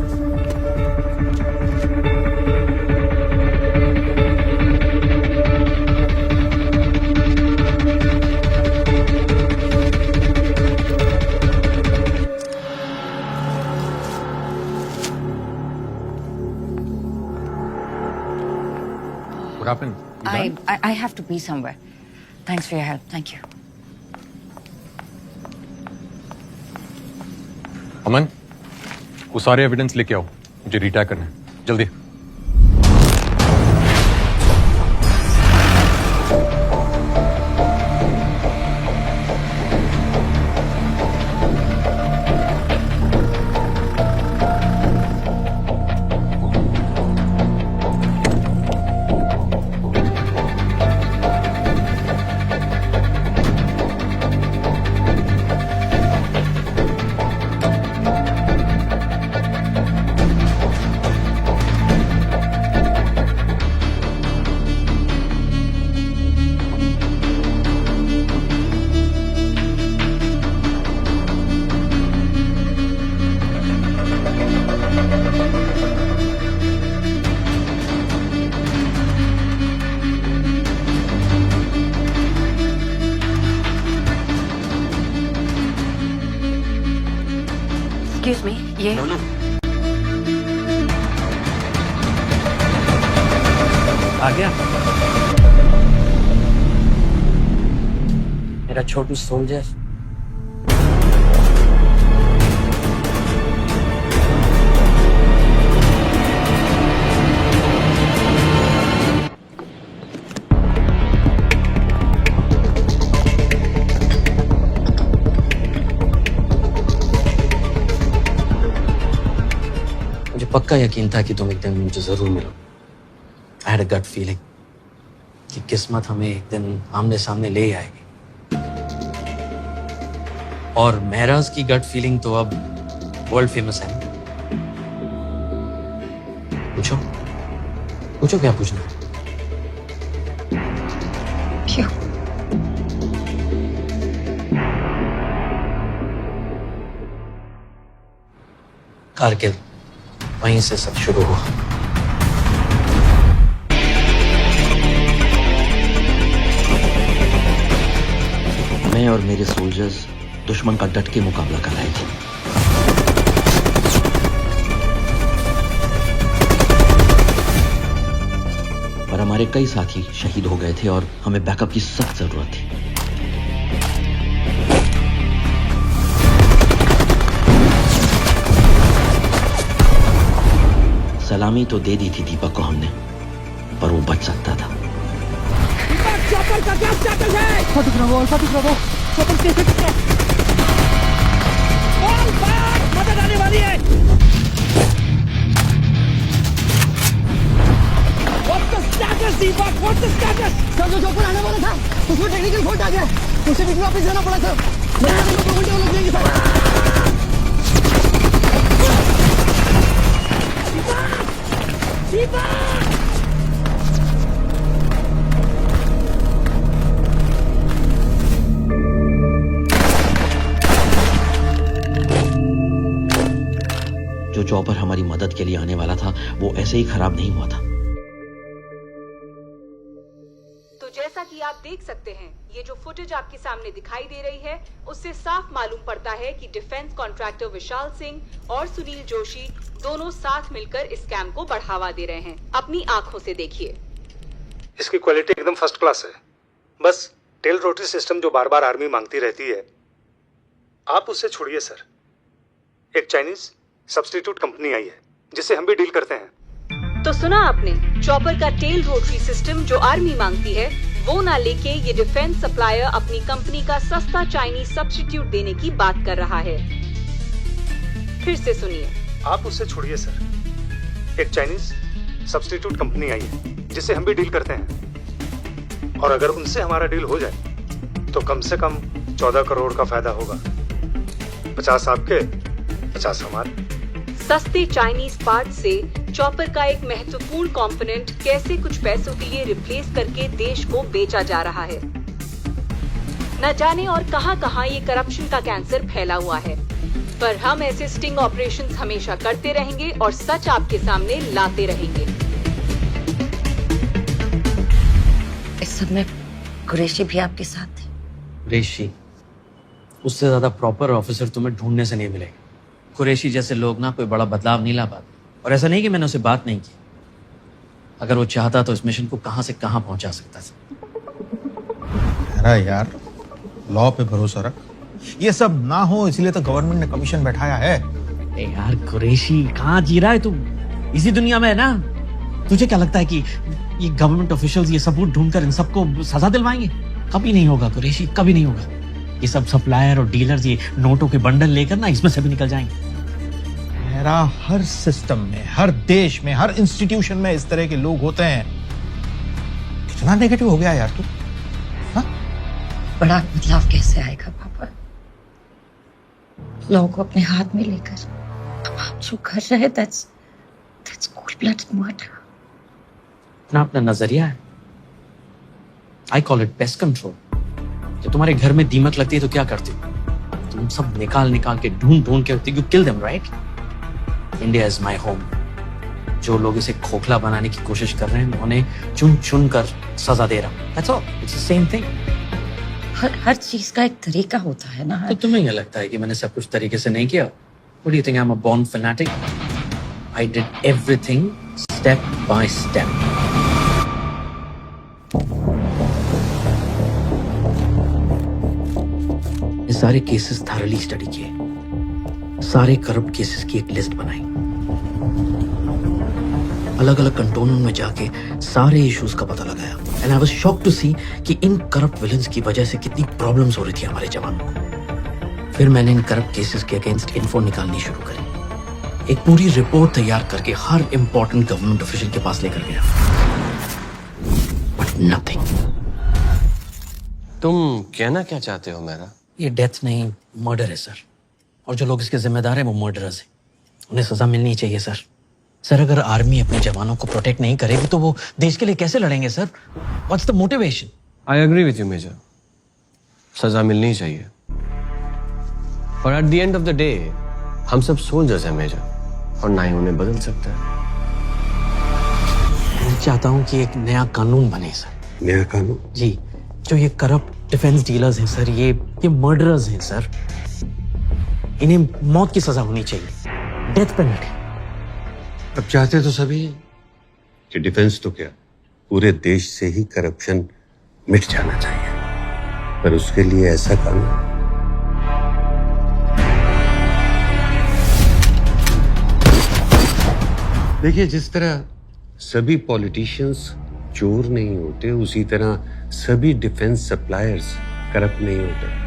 What happened? I have to be somewhere. Thanks for your help. Thank you. अमन, वो सारे एविडेंस लेके आओ, मुझे रिटैग करना है, जल्दी। Excuse me, ये आ गया मेरा छोटू सोल्जर। मुझे पक्का यकीन था कि तुम एक दिन मुझे जरूर मिलो। I had a gut feeling कि किस्मत हमें एक दिन आमने सामने ले आएगी। और महराज की गट फीलिंग तो अब वर्ल्ड फेमस है। पूछो पूछो क्या पूछना है? क्यों? कारगिल, वहीं से सब शुरू हुआ। मैं और मेरे सोल्जर्स दुश्मन का डट के मुकाबला कर रहे थे। पर हमारे कई साथी शहीद हो गए थे और हमें बैकअप की सख्त जरूरत थी। सलामी तो दे दी थी दीपक को हमने, पर वो बच सकता था। चॉपर का क्या स्टेटस है? फटिक रहो, चॉपर कैसे मदद आने वाली है। What's the status, Deepak? What's the status? Sir जो चॉपर आने वाला था, उसमें टेक्निकल फॉल्ट आ गया, उसे भी वापस जाना पड़ा सर। मेरे को 2 घंटे वो लोग देंगे सर। दीपक! जो चॉपर हमारी मदद के लिए आने वाला था वो ऐसे ही खराब नहीं हुआ था। तो जैसा कि आप देख सकते हैं, ये जो फुटेज आपके सामने दिखाई दे रही है उससे साफ मालूम पड़ता है कि डिफेंस कॉन्ट्रैक्टर विशाल सिंह और सुनील जोशी दोनों साथ मिलकर इस स्कैम को बढ़ावा दे रहे हैं। अपनी आंखों से देखिए। इसकी क्वालिटी एकदम फर्स्ट क्लास है। बस टेल रोटरी सिस्टम जो बार बार आर्मी मांगती रहती है, आप उससे छोड़िए सर। एक चाइनीज सब्स्टिट्यूट कंपनी आई है जिससे हम भी डील करते हैं। तो सुना आपने, चॉपर का टेल रोटरी सिस्टम जो आर्मी मांगती है वो ना लेके ये डिफेंस सप्लायर अपनी कंपनी का सस्ता चाइनीज सब्स्टिट्यूट देने की बात कर रहा है। फिर से सुनिए। आप उससे छोड़िए सर। एक चाइनीज सब्स्टिट्यूट कंपनी आई है जिससे हम भी डील करते हैं, और अगर उनसे हमारा डील हो जाए तो कम से कम 14 करोड़ का फायदा होगा। 50 आपके 50 हमारे। सस्ते चाइनीज पार्ट से चॉपर का एक महत्वपूर्ण कंपोनेंट कैसे कुछ पैसों के लिए रिप्लेस करके देश को बेचा जा रहा है। न जाने और कहां-कहां ये करप्शन का कैंसर फैला हुआ है, पर हम ऐसे स्टिंग ऑपरेशंस हमेशा करते रहेंगे और सच आपके सामने लाते रहेंगे। इस सब में कुरैशी भी आपके साथ थे। कुरैशी, उससे ज्यादा प्रॉपर ऑफिसर तुम्हें ढूंढने से नहीं मिलेगा। कुरैशी जैसे लोग ना कोई बड़ा बदलाव नहीं ला पाते। और ऐसा नहीं कि मैंने उसे बात नहीं की, अगर वो चाहता तो इस मिशन को कहां से कहां पहुंचा सकता था। अरे यार, लॉ पे भरोसा रख। ये सब ना हो इसलिए तो गवर्नमेंट ने कमीशन बैठाया है। ए यार कुरैशी, कहाँ जी रहा है तू? इसी दुनिया में है ना। तुझे क्या लगता है कि ये गवर्नमेंट ऑफिशियल्स ये सबूत ढूंढकर इन सबको सजा दिलवाएंगे? कभी नहीं होगा कुरैशी, कभी नहीं होगा। ये सब सप्लायर और डीलर्स ये नोटों के बंडल लेकर ना इसमें से भी निकल जाएंगे। मेरा हर सिस्टम में, हर देश में, हर इंस्टीट्यूशन में इस तरह के लोग होते हैं। कितना नेगेटिव हो गया यार तू। बड़ा बदलाव कैसे आएगा पापा? लोगों को अपने हाथ में लेकर अब आप जो कर रहे हैं, that's cold-blooded murder. अपना अपना नजरिया है। I call it pest control. जब तुम्हारे घर में दीमक लगती है तो क्या करते हो? तुम सब निकाल निकाल के ढूंढ ढूंढ के you kill them, right? India is my home. जो लोग इसे खोखला बनाने की कोशिश कर रहे हैं, उन्हें चुन चुन कर सजा दे रहा हूं। That's all. It's the same thing. हर चीज का एक तरीका होता है ना। तो तुम्हें क्या लगता है कि मैंने सब कुछ तरीके से नहीं किया? What do you think I'm a born fanatic? I did everything step by step. ये सारे केसेस थॉरली स्टडी किए, सारे करप्ट केसेस की एक लिस्ट बनाई, अलग अलग कंटोनमेंट में जाके सारे इश्यूज का पता लगाया। And I was shocked to see कि इन करप्ट विलन्स की वजह से कितनी प्रॉब्लम्स हो रही थी हमारे जवानों को। फिर मैंने इन करप्ट केसेस के अगेंस्ट इन्फो निकालनी शुरू करी। एक पूरी रिपोर्ट तैयार करके हर इंपॉर्टेंट गवर्नमेंट ऑफिशियल के पास लेकर गया, बट नथिंग। तुम कहना क्या चाहते हो मेरा? ये डेथ नहीं, मर्डर है सर। और जो लोग इसके जिम्मेदार हैं वो मर्डरर्स हैं। उन्हें सजा मिलनी चाहिए सर। सर, अगर आर्मी अपने जवानों को प्रोटेक्ट नहीं करेगी तो वो देश के लिए कैसे लड़ेंगे sir? What's the motivation? I agree with you major, सजा मिलनी चाहिए। और at the end of the day हम सब सोल्जर्स हैं मेजर, और ना ही उन्हें बदल सकता है। मैं चाहता हूँ कि एक नया कानून बने सर। नया कानून? जी, जो ये करप्ट डिफेंस डीलर्स हैं सर, ये मर्डरर्स हैं सर, इन्हें मौत की सजा होनी चाहिए, डेथ पेनल्टी। अब चाहते तो सभी कि डिफेंस तो क्या, पूरे देश से ही करप्शन मिट जाना चाहिए, पर उसके लिए ऐसा कानून देखिए, जिस तरह सभी पॉलिटिशियंस चोर नहीं होते, उसी तरह सभी डिफेंस सप्लायर्स करप्ट नहीं होते।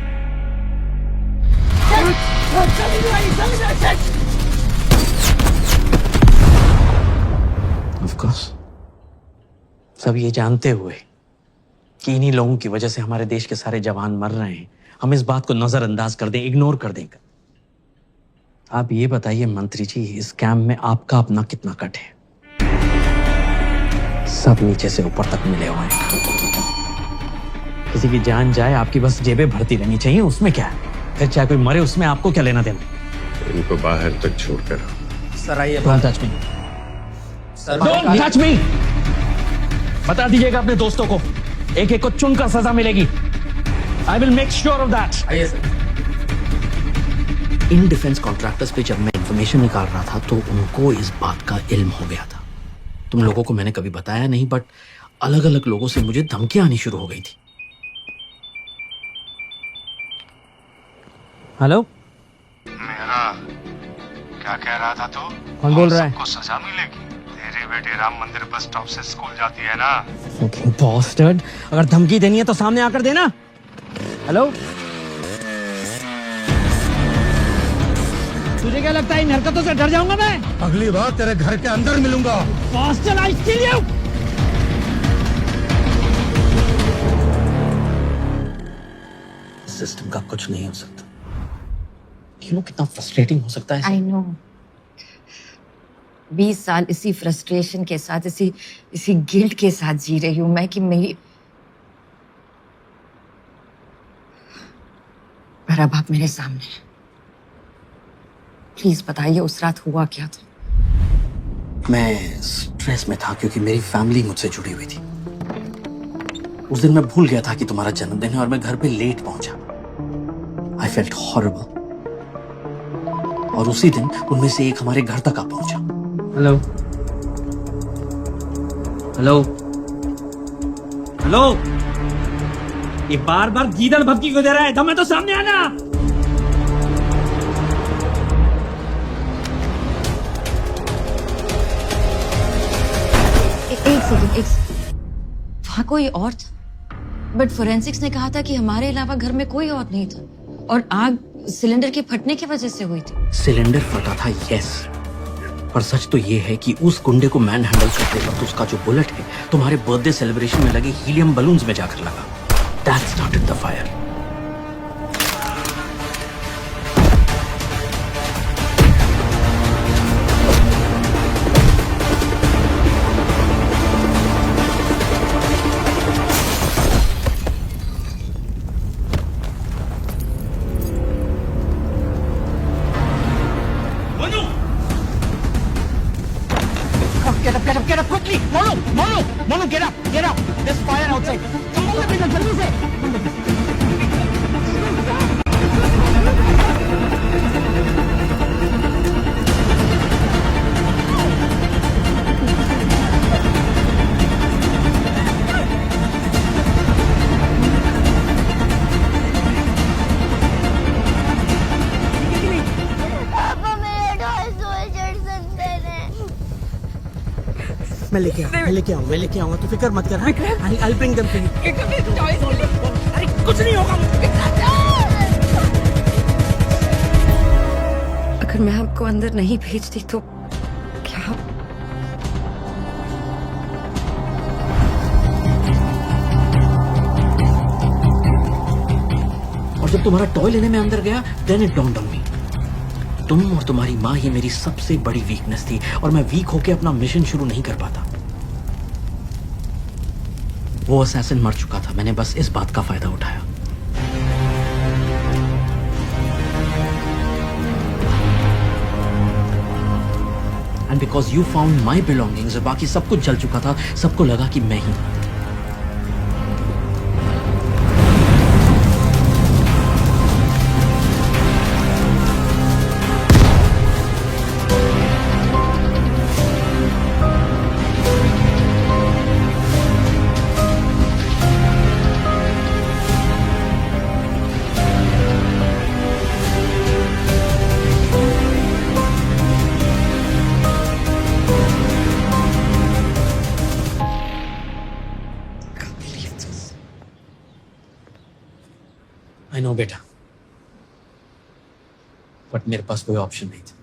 Of course. सब ये जानते हुए कि इन्हीं लोगों की वजह से हमारे देश के सारे जवान मर रहे हैं, हम इस बात को नजरअंदाज कर दें, इग्नोर कर दें। आप ये बताइए मंत्री जी, इस कैंप में आपका अपना कितना कट है? सब नीचे से ऊपर तक मिले हुए हैं। किसी की जान जाए, आपकी बस जेबें भरती रहनी चाहिए, उसमें क्या है? फिर चाहे कोई मरे, उसमें आपको क्या लेना देना? इनको बाहर तक छोड़कर सर आइए। Don't touch me, don't touch me. बता दीजिएगा अपने दोस्तों को, एक एक को चुनकर सजा मिलेगी। I will make sure of that. आइए सर। इन डिफेंस कॉन्ट्रैक्टर्स पे जब मैं इंफॉर्मेशन निकाल रहा था तो उनको इस बात का इल्म हो गया था। तुम लोगों को मैंने कभी बताया नहीं, बट अलग अलग लोगों से मुझे धमकियां आनी शुरू हो गई थी। हेलो, मेरा क्या कह रहा था तू? कौन बोल रहा है? सबको सजा मिलेगी। तेरे बेटे राम मंदिर बस स्टॉप से स्कूल जाती है ना। बॉस्टर्ड, अगर धमकी देनी है तो सामने आकर देना। हेलो, तुझे क्या लगता है इन हरकतों से डर जाऊंगा मैं? अगली बार तेरे घर के अंदर मिलूंगा। बॉस्टर्ड, आई किल यू। सिस्टम का कुछ नहीं हो सकता। यू नो कितना फ्रस्ट्रेटिंग हो सकता है। आई नो 20 साल इसी फ्रस्ट्रेशन के साथ, इसी गिल्ट के साथ जी रही हूं मैं कि मेरी, पर अब आप मेरे सामने हैं। प्लीज बताइए उस रात हुआ क्या था? मैं स्ट्रेस में था क्योंकि मेरी फैमिली मुझसे जुड़ी हुई थी। उस दिन मैं भूल गया था कि तुम्हारा जन्मदिन है और मैं घर पे लेट पहुंचा। I felt horrible. और उसी दिन उनमें से एक हमारे घर तक आ पहुंचा। हेलो हेलो हेलो, ये बार बार गीदड़ भपकी को दे रहा है, दम है तो सामने आना। एक सेकंड, वहां कोई और था, बट फोरेंसिक्स ने कहा था कि हमारे अलावा घर में कोई और नहीं था और आग सिलेंडर के फटने की वजह से हुई थी। सिलेंडर फटा था, यस, पर सच तो ये है कि उस गुंडे को मैन हैंडल करते वक्त उसका जो बुलेट है तुम्हारे बर्थडे सेलिब्रेशन में लगे हीलियम बलून्स में जाकर लगा। That started the fire. Get up quickly! Monu, get up! There's fire outside. Come on, let me जल्दी से. मैं लेके आऊंगा, तू फिक्र मत कर। I'll bring them to you. अरे कुछ नहीं होगा। अगर मैं आपको अंदर नहीं भेजती तो क्या? और जब तुम्हारा टॉय लेने में अंदर गया, then it dawned on me. तुम और तुम्हारी माँ ही मेरी सबसे बड़ी वीकनेस थी और मैं वीक होके अपना मिशन शुरू नहीं कर पाता। वो असैसिन मर चुका था, मैंने बस इस बात का फायदा उठाया। And because you found my belongings, बाकी सब कुछ जल चुका था, सबको लगा कि मैं ही। आई नो बेटा, बट मेरे पास कोई ऑप्शन नहीं था।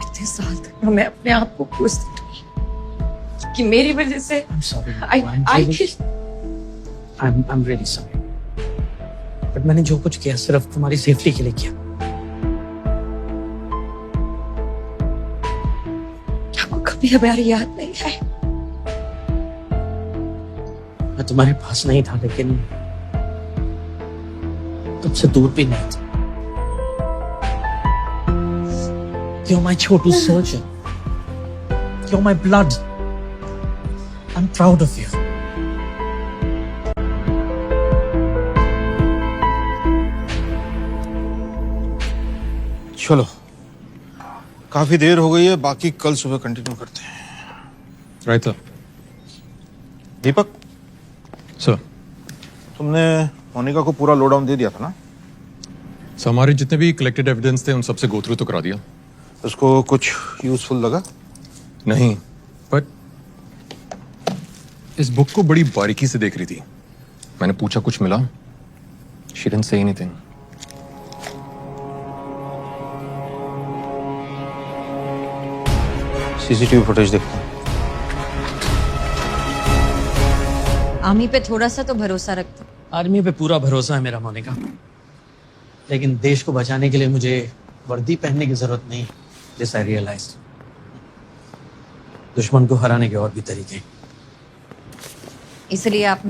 इतने साल तक मैं अपने आप को कोसती रही कि मेरी वजह से I'm sorry. I'm really sorry. But मैंने जो कुछ किया सिर्फ तुम्हारी सेफ्टी के लिए किया। आपको कभी हमारी याद नहीं आई? मैं तुम्हारे पास नहीं था, लेकिन तुमसे दूर भी नहीं था। You're my Chhotu soldier. You're my blood. I'm proud of you. चलो, काफी देर हो गई है, बाकी कल सुबह कंटिन्यू करते हैं। Right sir. दीपक सर, तुमने मोनिका को पूरा लो डाउन दे दिया था ना? सर, हमारे जितने भी कलेक्टेड एविडेंस थे उन सबसे गो थ्रू तो करा दिया। उसको कुछ यूजफुल लगा? नहीं, बट इस बुक को बड़ी बारीकी से देख रही थी। मैंने पूछा, कुछ मिला? She didn't say anything. CCTV footage देखते हैं। आर्मी पे थोड़ा सा तो भरोसा रखता। आर्मी पे पूरा भरोसा है मेरा मोनिका, लेकिन देश को बचाने के लिए मुझे वर्दी पहनने की जरूरत नहीं। दिस आई रियलाइज दुश्मन को हराने के और भी तरीके। इसलिए आपने